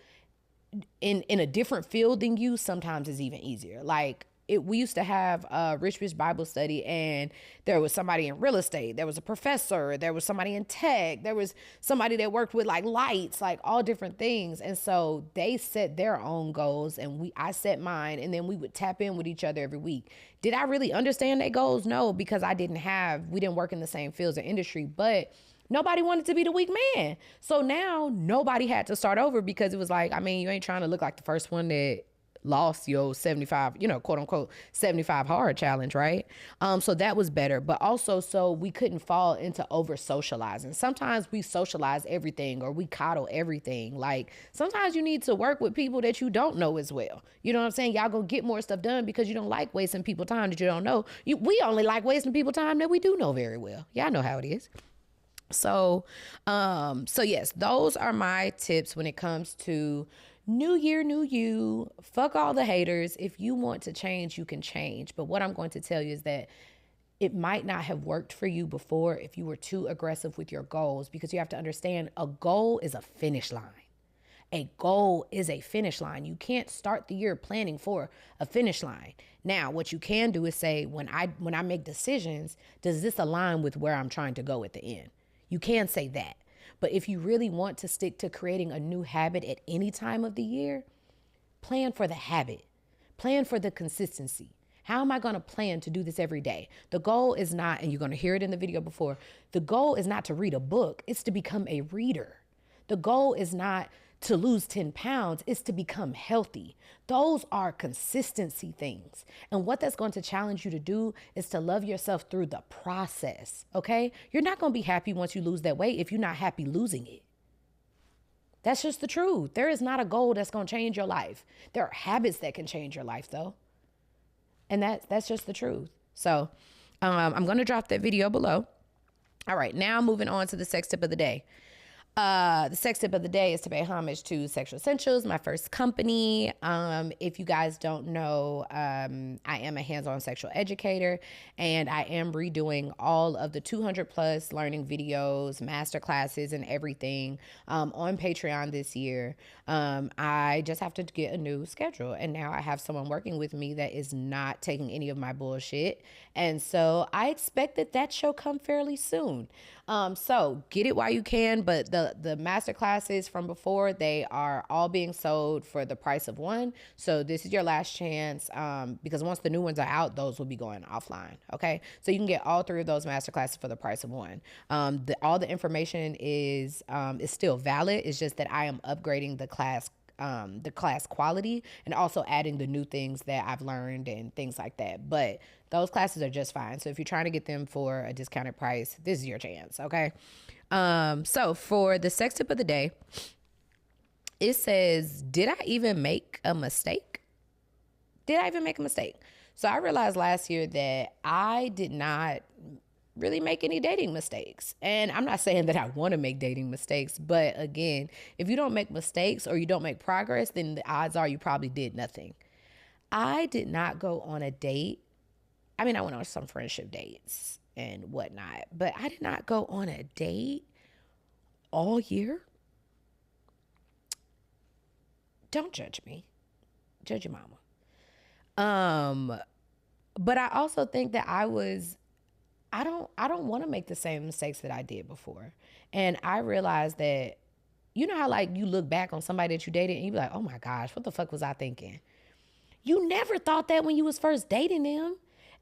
in a different field than you sometimes is even easier. Like, we used to have a Rich Bitch Bible study, and there was somebody in real estate, there was a professor, there was somebody in tech, there was somebody that worked with like lights, like all different things. And so they set their own goals, and I set mine, and then we would tap in with each other every week. Did I really understand their goals? No, because we didn't work in the same fields or industry, but nobody wanted to be the weak man. So now nobody had to start over, because it was like, I mean, you ain't trying to look like the first one that lost your 75, quote unquote 75 hard challenge, right? So that was better, but also so we couldn't fall into over socializing. Sometimes we socialize everything or we coddle everything. Like sometimes you need to work with people that you don't know as well. You know what I'm saying? Y'all gonna get more stuff done because you don't like wasting people time that you don't know. We only like wasting people time that we do know very well. Y'all know how it is. So yes, those are my tips when it comes to new year, new you. Fuck all the haters. If you want to change, you can change. But what I'm going to tell you is that it might not have worked for you before if you were too aggressive with your goals, because you have to understand a goal is a finish line. A goal is a finish line. You can't start the year planning for a finish line. Now, what you can do is say, when I make decisions, does this align with where I'm trying to go at the end? You can say that. But if you really want to stick to creating a new habit at any time of the year, plan for the habit. Plan for the consistency. How am I going to plan to do this every day? The goal is not, and you're going to hear it in the video before, the goal is not to read a book. It's to become a reader. The goal is not to lose 10 pounds, it's to become healthy. Those are consistency things. And what that's going to challenge you to do is to love yourself through the process, okay? You're not going to be happy once you lose that weight if you're not happy losing it. That's just the truth. There is not a goal that's going to change your life. There are habits that can change your life, though. And that's just the truth. So I'm going to drop that video below. All right, now moving on to the sex tip of the day. The sex tip of the day is to pay homage to Sexual Essentials, my first company. If you guys don't know, I am a hands-on sexual educator, and I am redoing all of the 200 plus learning videos, master classes, and everything on Patreon this year. I just have to get a new schedule, and now I have someone working with me that is not taking any of my bullshit, and so I expect that shall come fairly soon. So get it while you can, but the master classes from before, they are all being sold for the price of one. So this is your last chance, because once the new ones are out, those will be going offline. Okay. So you can get all three of those master classes for the price of one. All the information is still valid. It's just that I am upgrading the class quality and also adding the new things that I've learned and things like that. But those classes are just fine. So if you're trying to get them for a discounted price, this is your chance. Okay. So for the sex tip of the day, it says, did I even make a mistake? Did I even make a mistake? So I realized last year that I did not really make any dating mistakes. And I'm not saying that I want to make dating mistakes, but again, if you don't make mistakes or you don't make progress, then the odds are you probably did nothing. I did not go on a date. I mean, I went on some friendship dates and whatnot, but I did not go on a date all year. Don't judge me. Judge your mama. But I also think that I don't want to make the same mistakes that I did before. And I realized that, you know how like you look back on somebody that you dated and you be like, oh my gosh, what the fuck was I thinking? You never thought that when you was first dating them.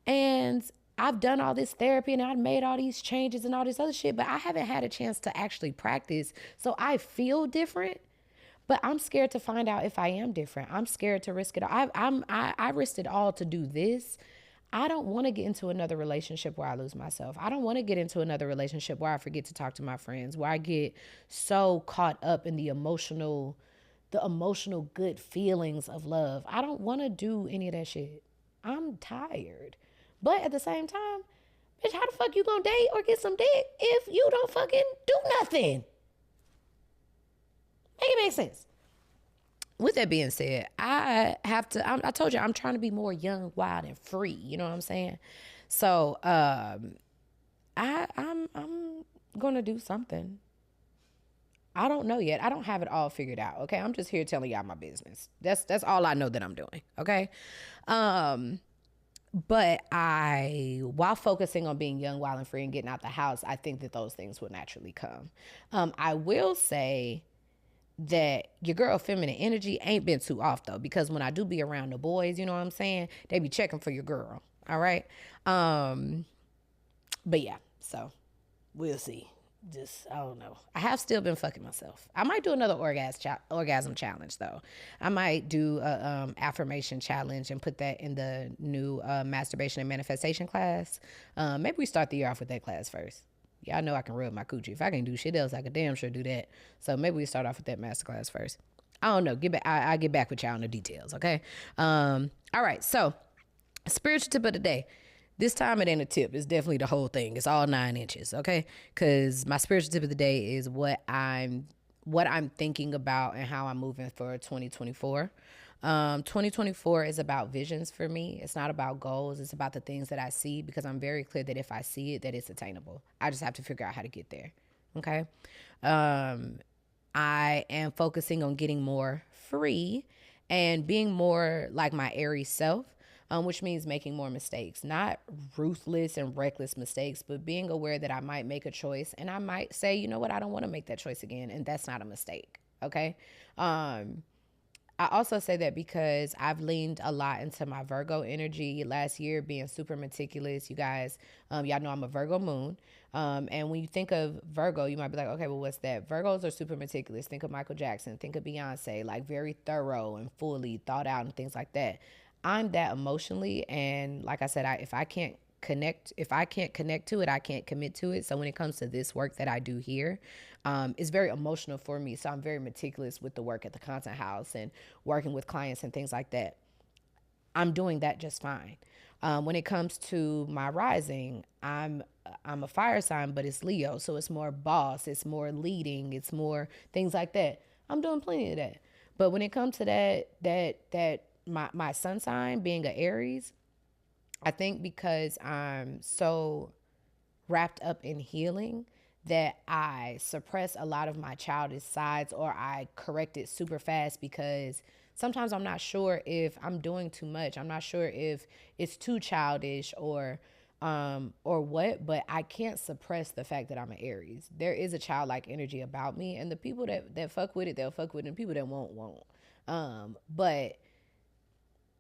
And I've done all this therapy and I've made all these changes and all this other shit, but I haven't had a chance to actually practice. So I feel different, but I'm scared to find out if I am different. I'm scared to risk it. I risked it all to do this. I don't want to get into another relationship where I lose myself. I don't want to get into another relationship where I forget to talk to my friends, where I get so caught up in the emotional good feelings of love. I don't want to do any of that shit. I'm tired. But at the same time, bitch, how the fuck you gonna date or get some dick if you don't fucking do nothing? Make it make sense. With that being said, I told you, I'm trying to be more young, wild, and free. You know what I'm saying? So, I'm going to do something. I don't know yet. I don't have it all figured out. Okay. I'm just here telling y'all my business. That's all I know that I'm doing. Okay. But while focusing on being young, wild, and free and getting out the house, I think that those things will naturally come. I will say that your girl feminine energy ain't been too off though, because when I do be around the boys, you know what I'm saying, they be checking for your girl. All right. But yeah, so we'll see. just, I don't know. I have still been fucking myself. I might do another orgasm challenge though. I might do a affirmation challenge and put that in the new masturbation and manifestation class. Maybe we start the year off with that class first. Y'all know I can rub my coochie. If I can do shit else, I could damn sure do that. So maybe we start off with that master class first. I don't know. I'll get back with y'all on the details, okay? All right, so spiritual tip of the day. This time it ain't a tip. It's definitely the whole thing. It's all 9 inches, okay? Because my spiritual tip of the day is what I'm thinking about and how I'm moving for 2024. 2024 is about visions for me. It's not about goals. It's about the things that I see, because I'm very clear that if I see it, that it's attainable. I just have to figure out how to get there, okay? I am focusing on getting more free and being more like my Aries self. Which means making more mistakes, not ruthless and reckless mistakes, but being aware that I might make a choice and I might say, you know what, I don't want to make that choice again. And that's not a mistake. Okay. I also say that because I've leaned a lot into my Virgo energy last year, being super meticulous. You guys, y'all know I'm a Virgo moon. And when you think of Virgo, you might be like, okay, well, what's that? Virgos are super meticulous. Think of Michael Jackson, think of Beyonce, like very thorough and fully thought out and things like that. I'm that emotionally, and like I said, if I can't connect to it, I can't commit to it. So when it comes to this work that I do here, it's very emotional for me. So I'm very meticulous with the work at the content house and working with clients and things like that. I'm doing that just fine. When it comes to my rising, I'm a fire sign, but it's Leo, so it's more boss, it's more leading, it's more things like that. I'm doing plenty of that. But when it comes to that my sun sign being an Aries, I think because I'm so wrapped up in healing that I suppress a lot of my childish sides, or I correct it super fast, because sometimes I'm not sure if I'm doing too much. I'm not sure if it's too childish or what, but I can't suppress the fact that I'm an Aries. There is a childlike energy about me, and the people that fuck with it, they'll fuck with it, and people that won't. But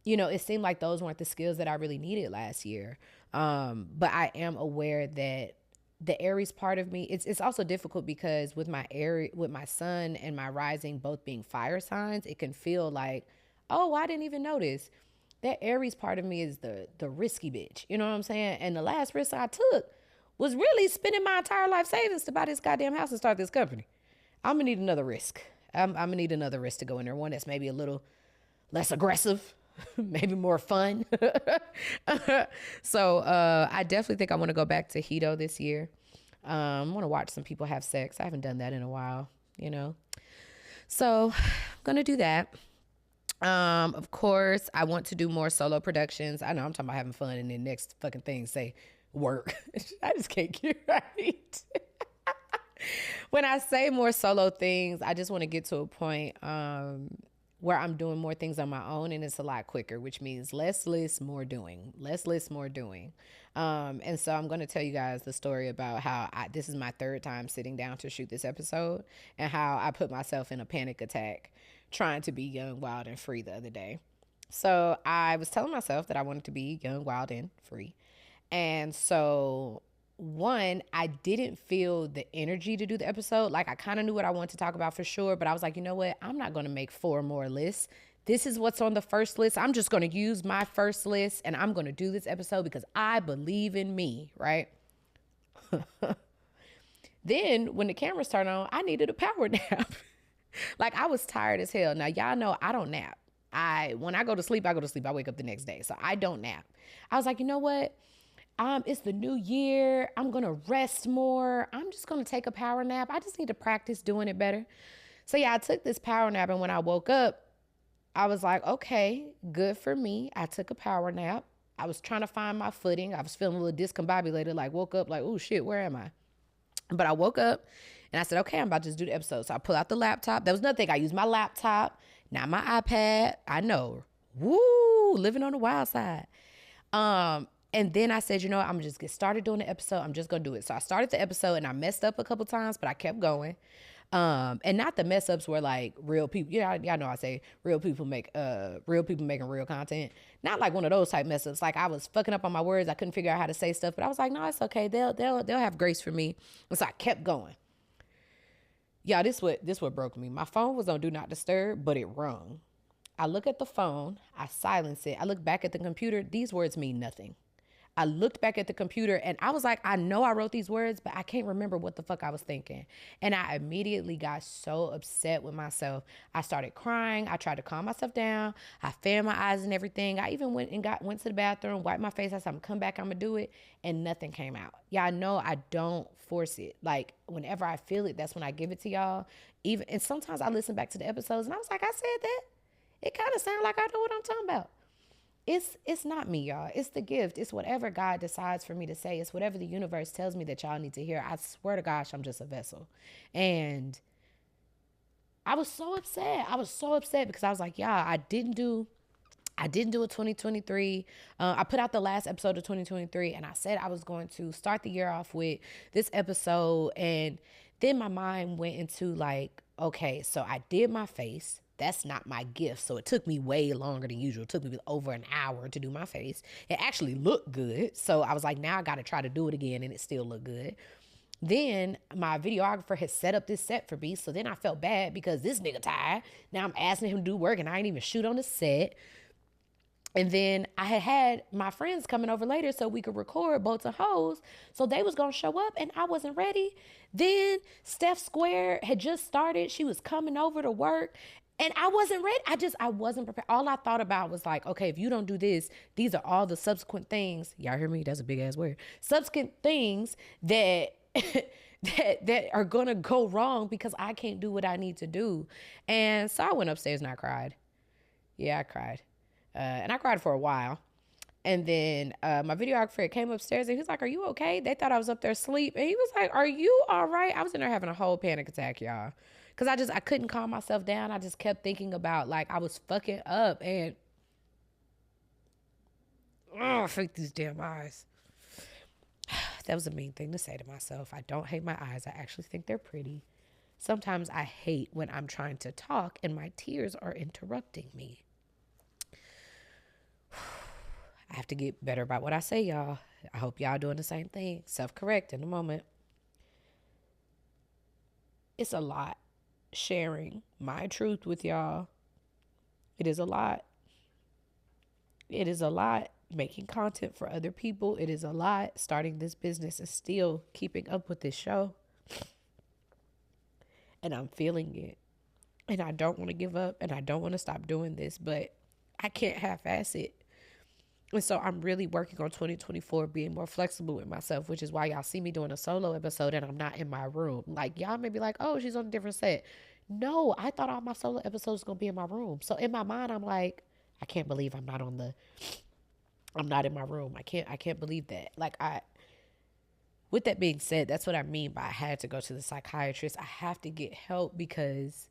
you know, it seemed like those weren't the skills that I really needed last year. But I am aware that the Aries part of me, it's also difficult because with my sun and my rising both being fire signs, it can feel like, oh, I didn't even notice. That Aries part of me is the risky bitch. You know what I'm saying? And the last risk I took was really spending my entire life savings to buy this goddamn house and start this company. I'm gonna need another risk. I'm gonna need another risk to go in there. One that's maybe a little less aggressive, maybe more fun. So I definitely think I want to go back to Hito this year. I want to watch some people have sex. I haven't done that in a while, you know. So I'm going to do that. Of course, I want to do more solo productions. I know I'm talking about having fun, and the next fucking thing say work. I just can't get it right. When I say more solo things, I just want to get to a point where I'm doing more things on my own, and it's a lot quicker, which means less list, more doing. Less list, more doing. And so I'm going to tell you guys the story about how this is my 3rd time sitting down to shoot this episode, and how I put myself in a panic attack trying to be young, wild, and free the other day. So I was telling myself that I wanted to be young, wild, and free. And so one, I didn't feel the energy to do the episode. Like, I kind of knew what I wanted to talk about for sure, but I was like, you know what? I'm not going to make 4 more lists. This is what's on the first list. I'm just going to use my first list, and I'm going to do this episode because I believe in me, right? Then when the cameras turned on, I needed a power nap. Like, I was tired as hell. Now, y'all know I don't nap. When I go to sleep, I go to sleep. I wake up the next day. So I don't nap. I was like, you know what? It's the new year. I'm going to rest more. I'm just going to take a power nap. I just need to practice doing it better. So yeah, I took this power nap, and when I woke up, I was like, okay, good for me. I took a power nap. I was trying to find my footing. I was feeling a little discombobulated, like woke up like, oh shit, where am I? But I woke up and I said, okay, I'm about to just do the episode. So I pull out the laptop. That was nothing. I used my laptop, not my iPad. I know. Woo, living on the wild side. And then I said, you know what? I'm just get started doing the episode. I'm just going to do it. So I started the episode, and I messed up a couple times, but I kept going. And not the mess ups where like real people, y'all know I say real people making real content. Not like one of those type mess ups. Like I was fucking up on my words. I couldn't figure out how to say stuff, but I was like, no, it's okay. They'll have grace for me. And so I kept going. Y'all, this what broke me. My phone was on do not disturb, but it rung. I look at the phone, I silence it. I look back at the computer. These words mean nothing. I looked back at the computer and I was like, I know I wrote these words, but I can't remember what the fuck I was thinking. And I immediately got so upset with myself. I started crying. I tried to calm myself down. I fanned my eyes and everything. I even went to the bathroom, wiped my face. I said, I'm come back, I'm gonna do it. And nothing came out. Yeah, I know I don't force it. Like whenever I feel it, that's when I give it to y'all. And sometimes I listen back to the episodes and I was like, I said that. It kind of sounds like I know what I'm talking about. It's not me, y'all. It's the gift. It's whatever God decides for me to say. It's whatever the universe tells me that y'all need to hear. I swear to gosh, I'm just a vessel. And I was so upset. Because I was like, yeah, I didn't do a 2023. I put out the last episode of 2023 and I said I was going to start the year off with this episode. And then my mind went into like, okay, so I did my face. That's not my gift. So it took me way longer than usual. It took me over an hour to do my face. It actually looked good. So I was like, now I got to try to do it again. And it still looked good. Then my videographer had set up this set for me. So then I felt bad because this nigga tired. Now I'm asking him to do work and I ain't even shoot on the set. And then I had my friends coming over later so we could record Boats and Hoes. So they was going to show up and I wasn't ready. Then Steph Square had just started. She was coming over to work. And I wasn't ready. I wasn't prepared. All I thought about was like, okay, if you don't do this, these are all the subsequent things. Y'all hear me? That's a big ass word. Subsequent things that that are going to go wrong because I can't do what I need to do. And so I went upstairs and I cried. Yeah, I cried. And I cried for a while. And then my videographer came upstairs and he was like, are you okay? They thought I was up there asleep. And he was like, are you all right? I was in there having a whole panic attack, y'all. Because I couldn't calm myself down. I just kept thinking about, like, I was fucking up. And, I hate these damn eyes. That was a mean thing to say to myself. I don't hate my eyes. I actually think they're pretty. Sometimes I hate when I'm trying to talk and my tears are interrupting me. I have to get better about what I say, y'all. I hope y'all doing the same thing. Self-correct in a moment. It's a lot. Sharing my truth with y'all. It is a lot. It is a lot making content for other people. It is a lot starting this business and still keeping up with this show. And I'm feeling it. And I don't want to give up and I don't want to stop doing this, but I can't half-ass it. And so I'm really working on 2024 being more flexible with myself, which is why y'all see me doing a solo episode and I'm not in my room. Like, y'all may be like, oh, she's on a different set. No, I thought all my solo episodes was going to be in my room. So in my mind, I'm like, I can't believe I'm not in my room. I can't believe that. With that being said, that's what I mean by I had to go to the psychiatrist. I have to get help because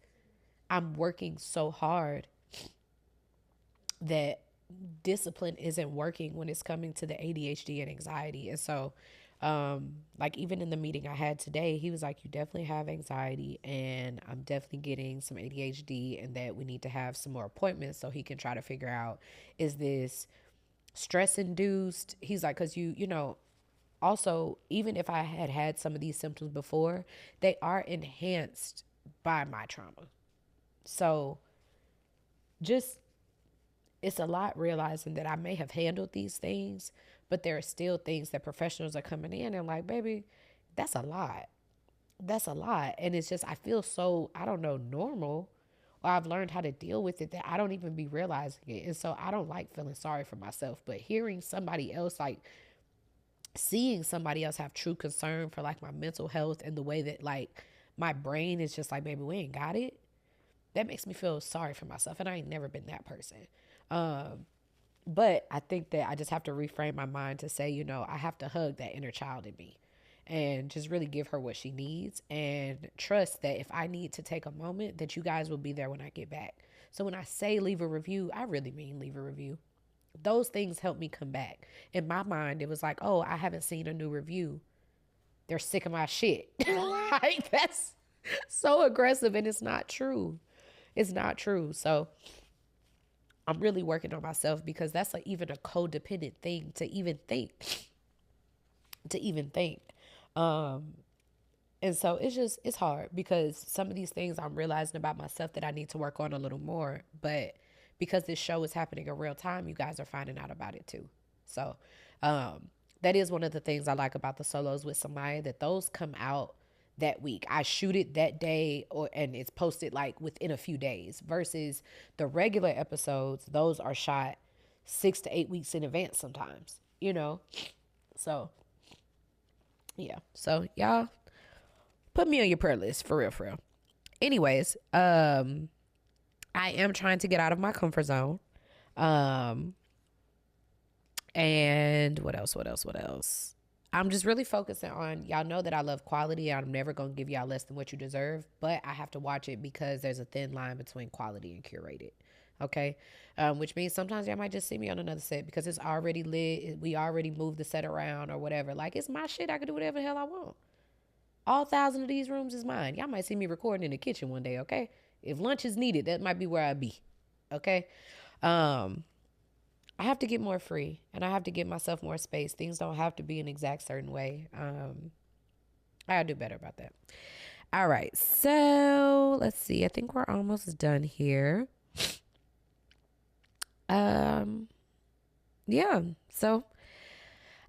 I'm working so hard that discipline isn't working when it's coming to the ADHD and anxiety. And so, even in the meeting I had today, he was like, you definitely have anxiety and I'm definitely getting some ADHD and that we need to have some more appointments so he can try to figure out, is this stress induced? He's like, cause also, even if I had some of these symptoms before, they are enhanced by my trauma. So it's a lot realizing that I may have handled these things, but there are still things that professionals are coming in and like, baby, that's a lot. That's a lot. And it's just, I feel so, I don't know, normal, or I've learned how to deal with it that I don't even be realizing it. And so I don't like feeling sorry for myself, but hearing somebody else, like seeing somebody else have true concern for like my mental health and the way that like my brain is just like, baby, we ain't got it. That makes me feel sorry for myself. And I ain't never been that person. But I think that I just have to reframe my mind to say, I have to hug that inner child in me and just really give her what she needs and trust that if I need to take a moment, that you guys will be there when I get back. So when I say leave a review, I really mean leave a review. Those things help me come back. In my mind, it was like, oh, I haven't seen a new review. They're sick of my shit. Like So aggressive, and it's not true. It's not true. So I'm really working on myself, because that's like even a codependent thing to even think. To even think. And so it's hard, because some of these things I'm realizing about myself that I need to work on a little more. But because this show is happening in real time, you guys are finding out about it too. So that is one of the things I like about the solos with Samia, that those come out that week. I shoot it that day, and it's posted like within a few days, versus the regular episodes. Those are shot 6 to 8 weeks in advance sometimes, you know? So yeah. So y'all put me on your prayer list, for real, for real. Anyways, I am trying to get out of my comfort zone. And what else? I'm just really focusing on, y'all know that I love quality. I'm never going to give y'all less than what you deserve, but I have to watch it, because there's a thin line between quality and curated. Okay. Which means sometimes y'all might just see me on another set because it's already lit. We already moved the set around or whatever. Like, it's my shit. I can do whatever the hell I want. All 1,000 of these rooms is mine. Y'all might see me recording in the kitchen one day. Okay. If lunch is needed, that might be where I be. Okay. I have to get more free, and I have to give myself more space. Things don't have to be an exact certain way. I gotta do better about that. All right. So let's see. I think we're almost done here. Yeah. So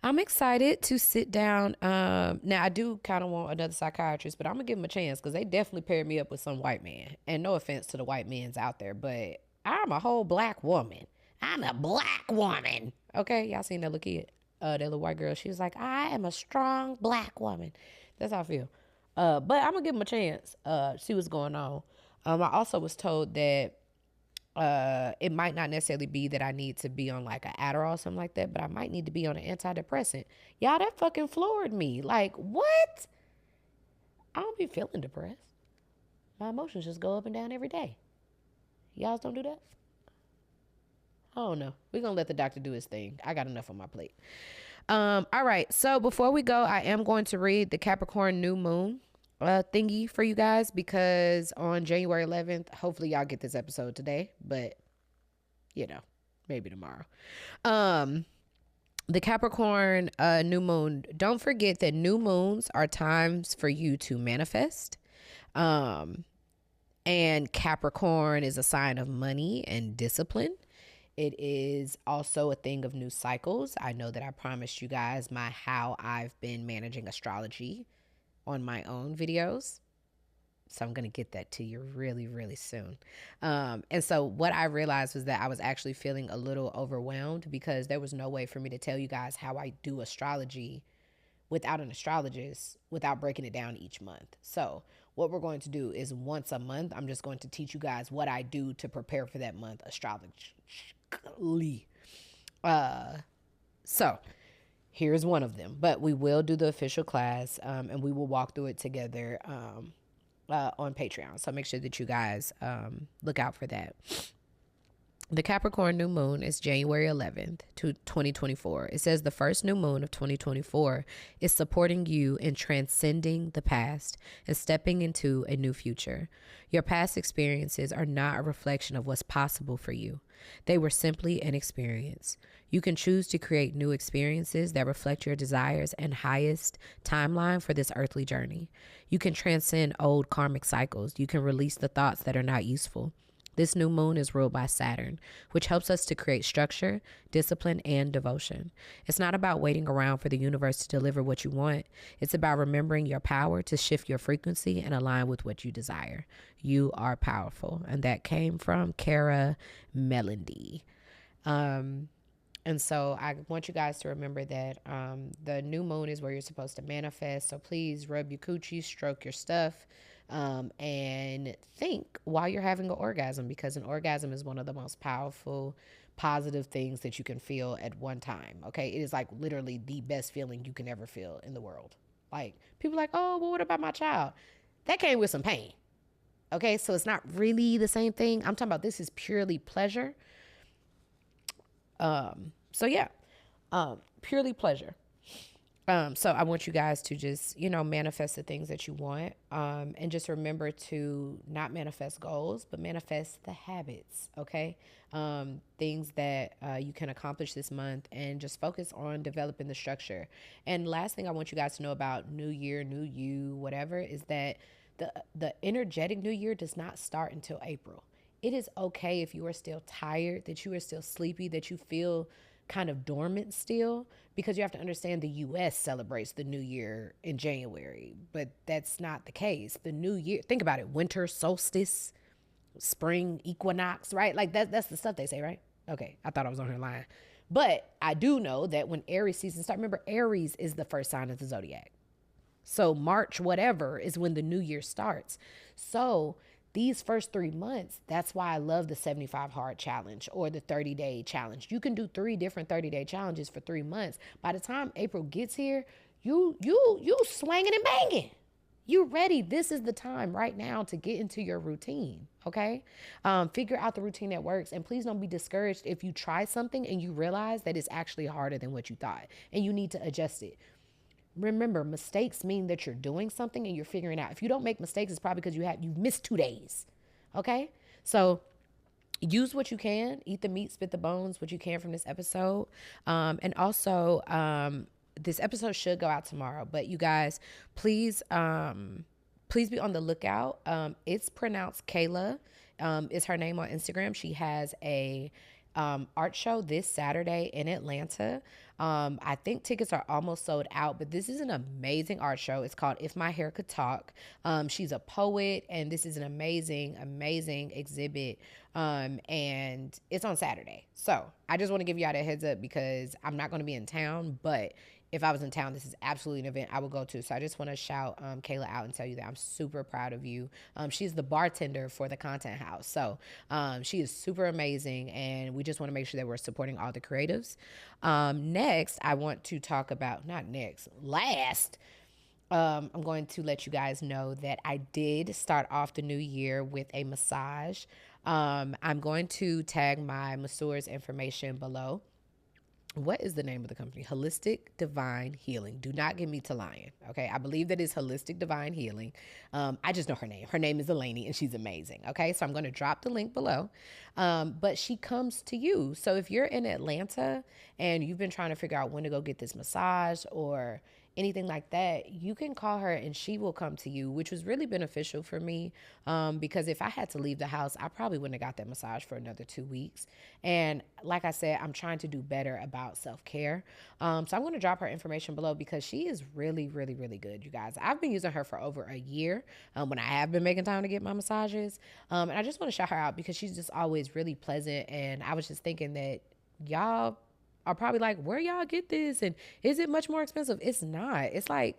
I'm excited to sit down. Now I do kind of want another psychiatrist, but I'm gonna give him a chance, because they definitely paired me up with some white man. And no offense to the white men's out there, but I'm a whole black woman. I'm a black woman. Okay, y'all seen that little kid, that little white girl? She was like, I am a strong black woman. That's how I feel. But I'm gonna give him a chance. See what's going on. I also was told that it might not necessarily be that I need to be on like an Adderall or something like that, but I might need to be on an antidepressant. Y'all, that fucking floored me. Like, what? I don't be feeling depressed. My emotions just go up and down every day. Y'all don't do that? I don't know. We're going to let the doctor do his thing. I got enough on my plate. All right. So before we go, I am going to read the Capricorn new moon thingy for you guys, because on January 11th, hopefully y'all get this episode today, but you know, maybe tomorrow. The Capricorn new moon. Don't forget that new moons are times for you to manifest. And Capricorn is a sign of money and discipline. It is also a thing of new cycles. I know that I promised you guys how I've been managing astrology on my own videos. So I'm going to get that to you really, really soon. And so what I realized was that I was actually feeling a little overwhelmed, because there was no way for me to tell you guys how I do astrology without an astrologist, without breaking it down each month. So what we're going to do is once a month, I'm just going to teach you guys what I do to prepare for that month astrologically. So here's one of them, but we will do the official class, and we will walk through it together on Patreon. So make sure that you guys look out for that. The Capricorn new moon is January 11th to 2024. It says the first new moon of 2024 is supporting you in transcending the past and stepping into a new future. Your past experiences are not a reflection of what's possible for you. They were simply an experience. You can choose to create new experiences that reflect your desires and highest timeline for this earthly journey. You can transcend old karmic cycles. You can release the thoughts that are not useful. This new moon is ruled by Saturn, which helps us to create structure, discipline, and devotion. It's not about waiting around for the universe to deliver what you want. It's about remembering your power to shift your frequency and align with what you desire. You are powerful. And that came from Cara Melendy. And so I want you guys to remember that the new moon is where you're supposed to manifest. So please rub your coochie, stroke your stuff. And think while you're having an orgasm, because an orgasm is one of the most powerful, positive things that you can feel at one time. Okay. It is like literally the best feeling you can ever feel in the world. Like, people are like, oh, well, what about my child? That came with some pain. Okay. So it's not really the same thing. I'm talking about, this is purely pleasure. So yeah, purely pleasure. So I want you guys to just, manifest the things that you want. And just remember to not manifest goals, but manifest the habits, okay? Things that you can accomplish this month, and just focus on developing the structure. And last thing I want you guys to know about New Year, New You, whatever, is that the energetic New Year does not start until April. It is okay if you are still tired, that you are still sleepy, that you feel kind of dormant still, because you have to understand the US celebrates the new year in January, but that's not the case. The new year, think about it, winter solstice, spring equinox, right? Like that's the stuff they say, right? Okay, I thought I was on her line. But I do know that when Aries season starts, remember Aries is the first sign of the zodiac. So March, whatever, is when the new year starts. So these first 3 months, that's why I love the 75 hard challenge or the 30-day challenge. You can do 3 different 30-day challenges for 3 months. By the time April gets here, you swanging and banging. You ready. This is the time right now to get into your routine. Okay. Figure out the routine that works. And please don't be discouraged if you try something and you realize that it's actually harder than what you thought and you need to adjust it. Remember, mistakes mean that you're doing something and you're figuring out. If you don't make mistakes, it's probably because you've missed 2 days. Okay? So use what you can, eat the meat, spit the bones, what you can from this episode. And also, this episode should go out tomorrow, but you guys, please be on the lookout. It's pronounced Kayla, is her name on Instagram. She has a art show this Saturday in Atlanta. I think tickets are almost sold out, but this is an amazing art show. It's called If My Hair Could Talk. She's a poet, and this is an amazing, amazing exhibit. And it's on Saturday. So I just want to give y'all that heads up because I'm not going to be in town, but if I was in town, this is absolutely an event I would go to. So I just want to shout Kayla out and tell you that I'm super proud of you. She's the bartender for the Content House. So she is super amazing, and we just want to make sure that we're supporting all the creatives. Next, I want to talk about, not next, last, I'm going to let you guys know that I did start off the new year with a massage. I'm going to tag my masseur's information below. What is the name of the company? Holistic Divine Healing. Do not get me to lying. Okay. I believe that is Holistic Divine Healing. I just know her name. Her name is Eleni, and she's amazing. Okay. So I'm going to drop the link below. But she comes to you. So if you're in Atlanta and you've been trying to figure out when to go get this massage or anything like that, you can call her and she will come to you, which was really beneficial for me, because if I had to leave the house, I probably wouldn't have got that massage for another 2 weeks. And like I said, I'm trying to do better about self-care. So I'm going to drop her information below because she is really, really, really good, you guys. I've been using her for over a year when I have been making time to get my massages. And I just want to shout her out because she's just always really pleasant. And I was just thinking that y'all are probably like, where y'all get this? And is it much more expensive? It's not. It's like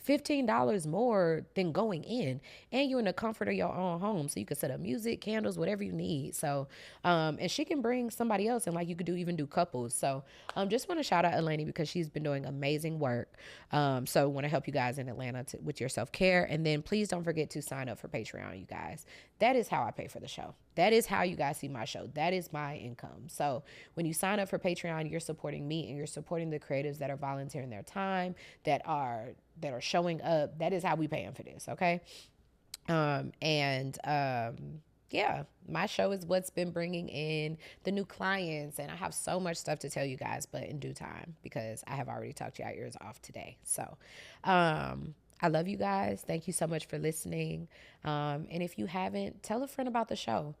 $15 more than going in, and you're in the comfort of your own home, so you can set up music, candles, whatever you need. So and she can bring somebody else, and like you could even do couples. So just want to shout out Eleni because she's been doing amazing work. So want to help you guys in Atlanta with your self-care. And then please don't forget to sign up for Patreon, you guys. That is how I pay for the show. That is how you guys see my show. That is my income. So when you sign up for Patreon, you're supporting me and you're supporting the creatives that are volunteering their time, that are showing up. That is how we pay them for this. Okay. Yeah, my show is what's been bringing in the new clients, and I have so much stuff to tell you guys, but in due time, because I have already talked your ears off today. So, I love you guys. Thank you so much for listening. And if you haven't, tell a friend about the show.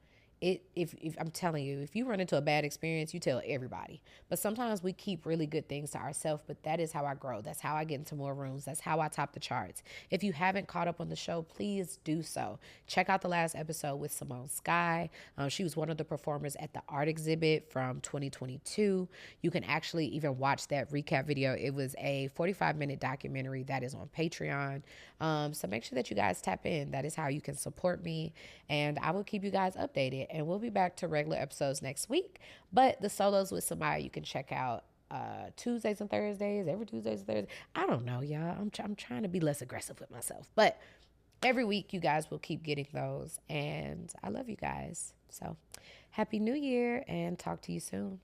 If I'm telling you, if you run into a bad experience, you tell everybody. But sometimes we keep really good things to ourselves, but that is how I grow. That's how I get into more rooms. That's how I top the charts. If you haven't caught up on the show, please do so. Check out the last episode with Simone Sky. She was one of the performers at the art exhibit from 2022. You can actually even watch that recap video. It was a 45-minute documentary that is on Patreon. So make sure that you guys tap in. That is how you can support me, and I will keep you guys updated. And we'll be back to regular episodes next week. But the solos with Samia, you can check out Tuesdays and Thursdays, every Tuesdays and Thursdays. I don't know, y'all. I'm trying to be less aggressive with myself. But every week, you guys will keep getting those. And I love you guys. So happy New Year, and talk to you soon.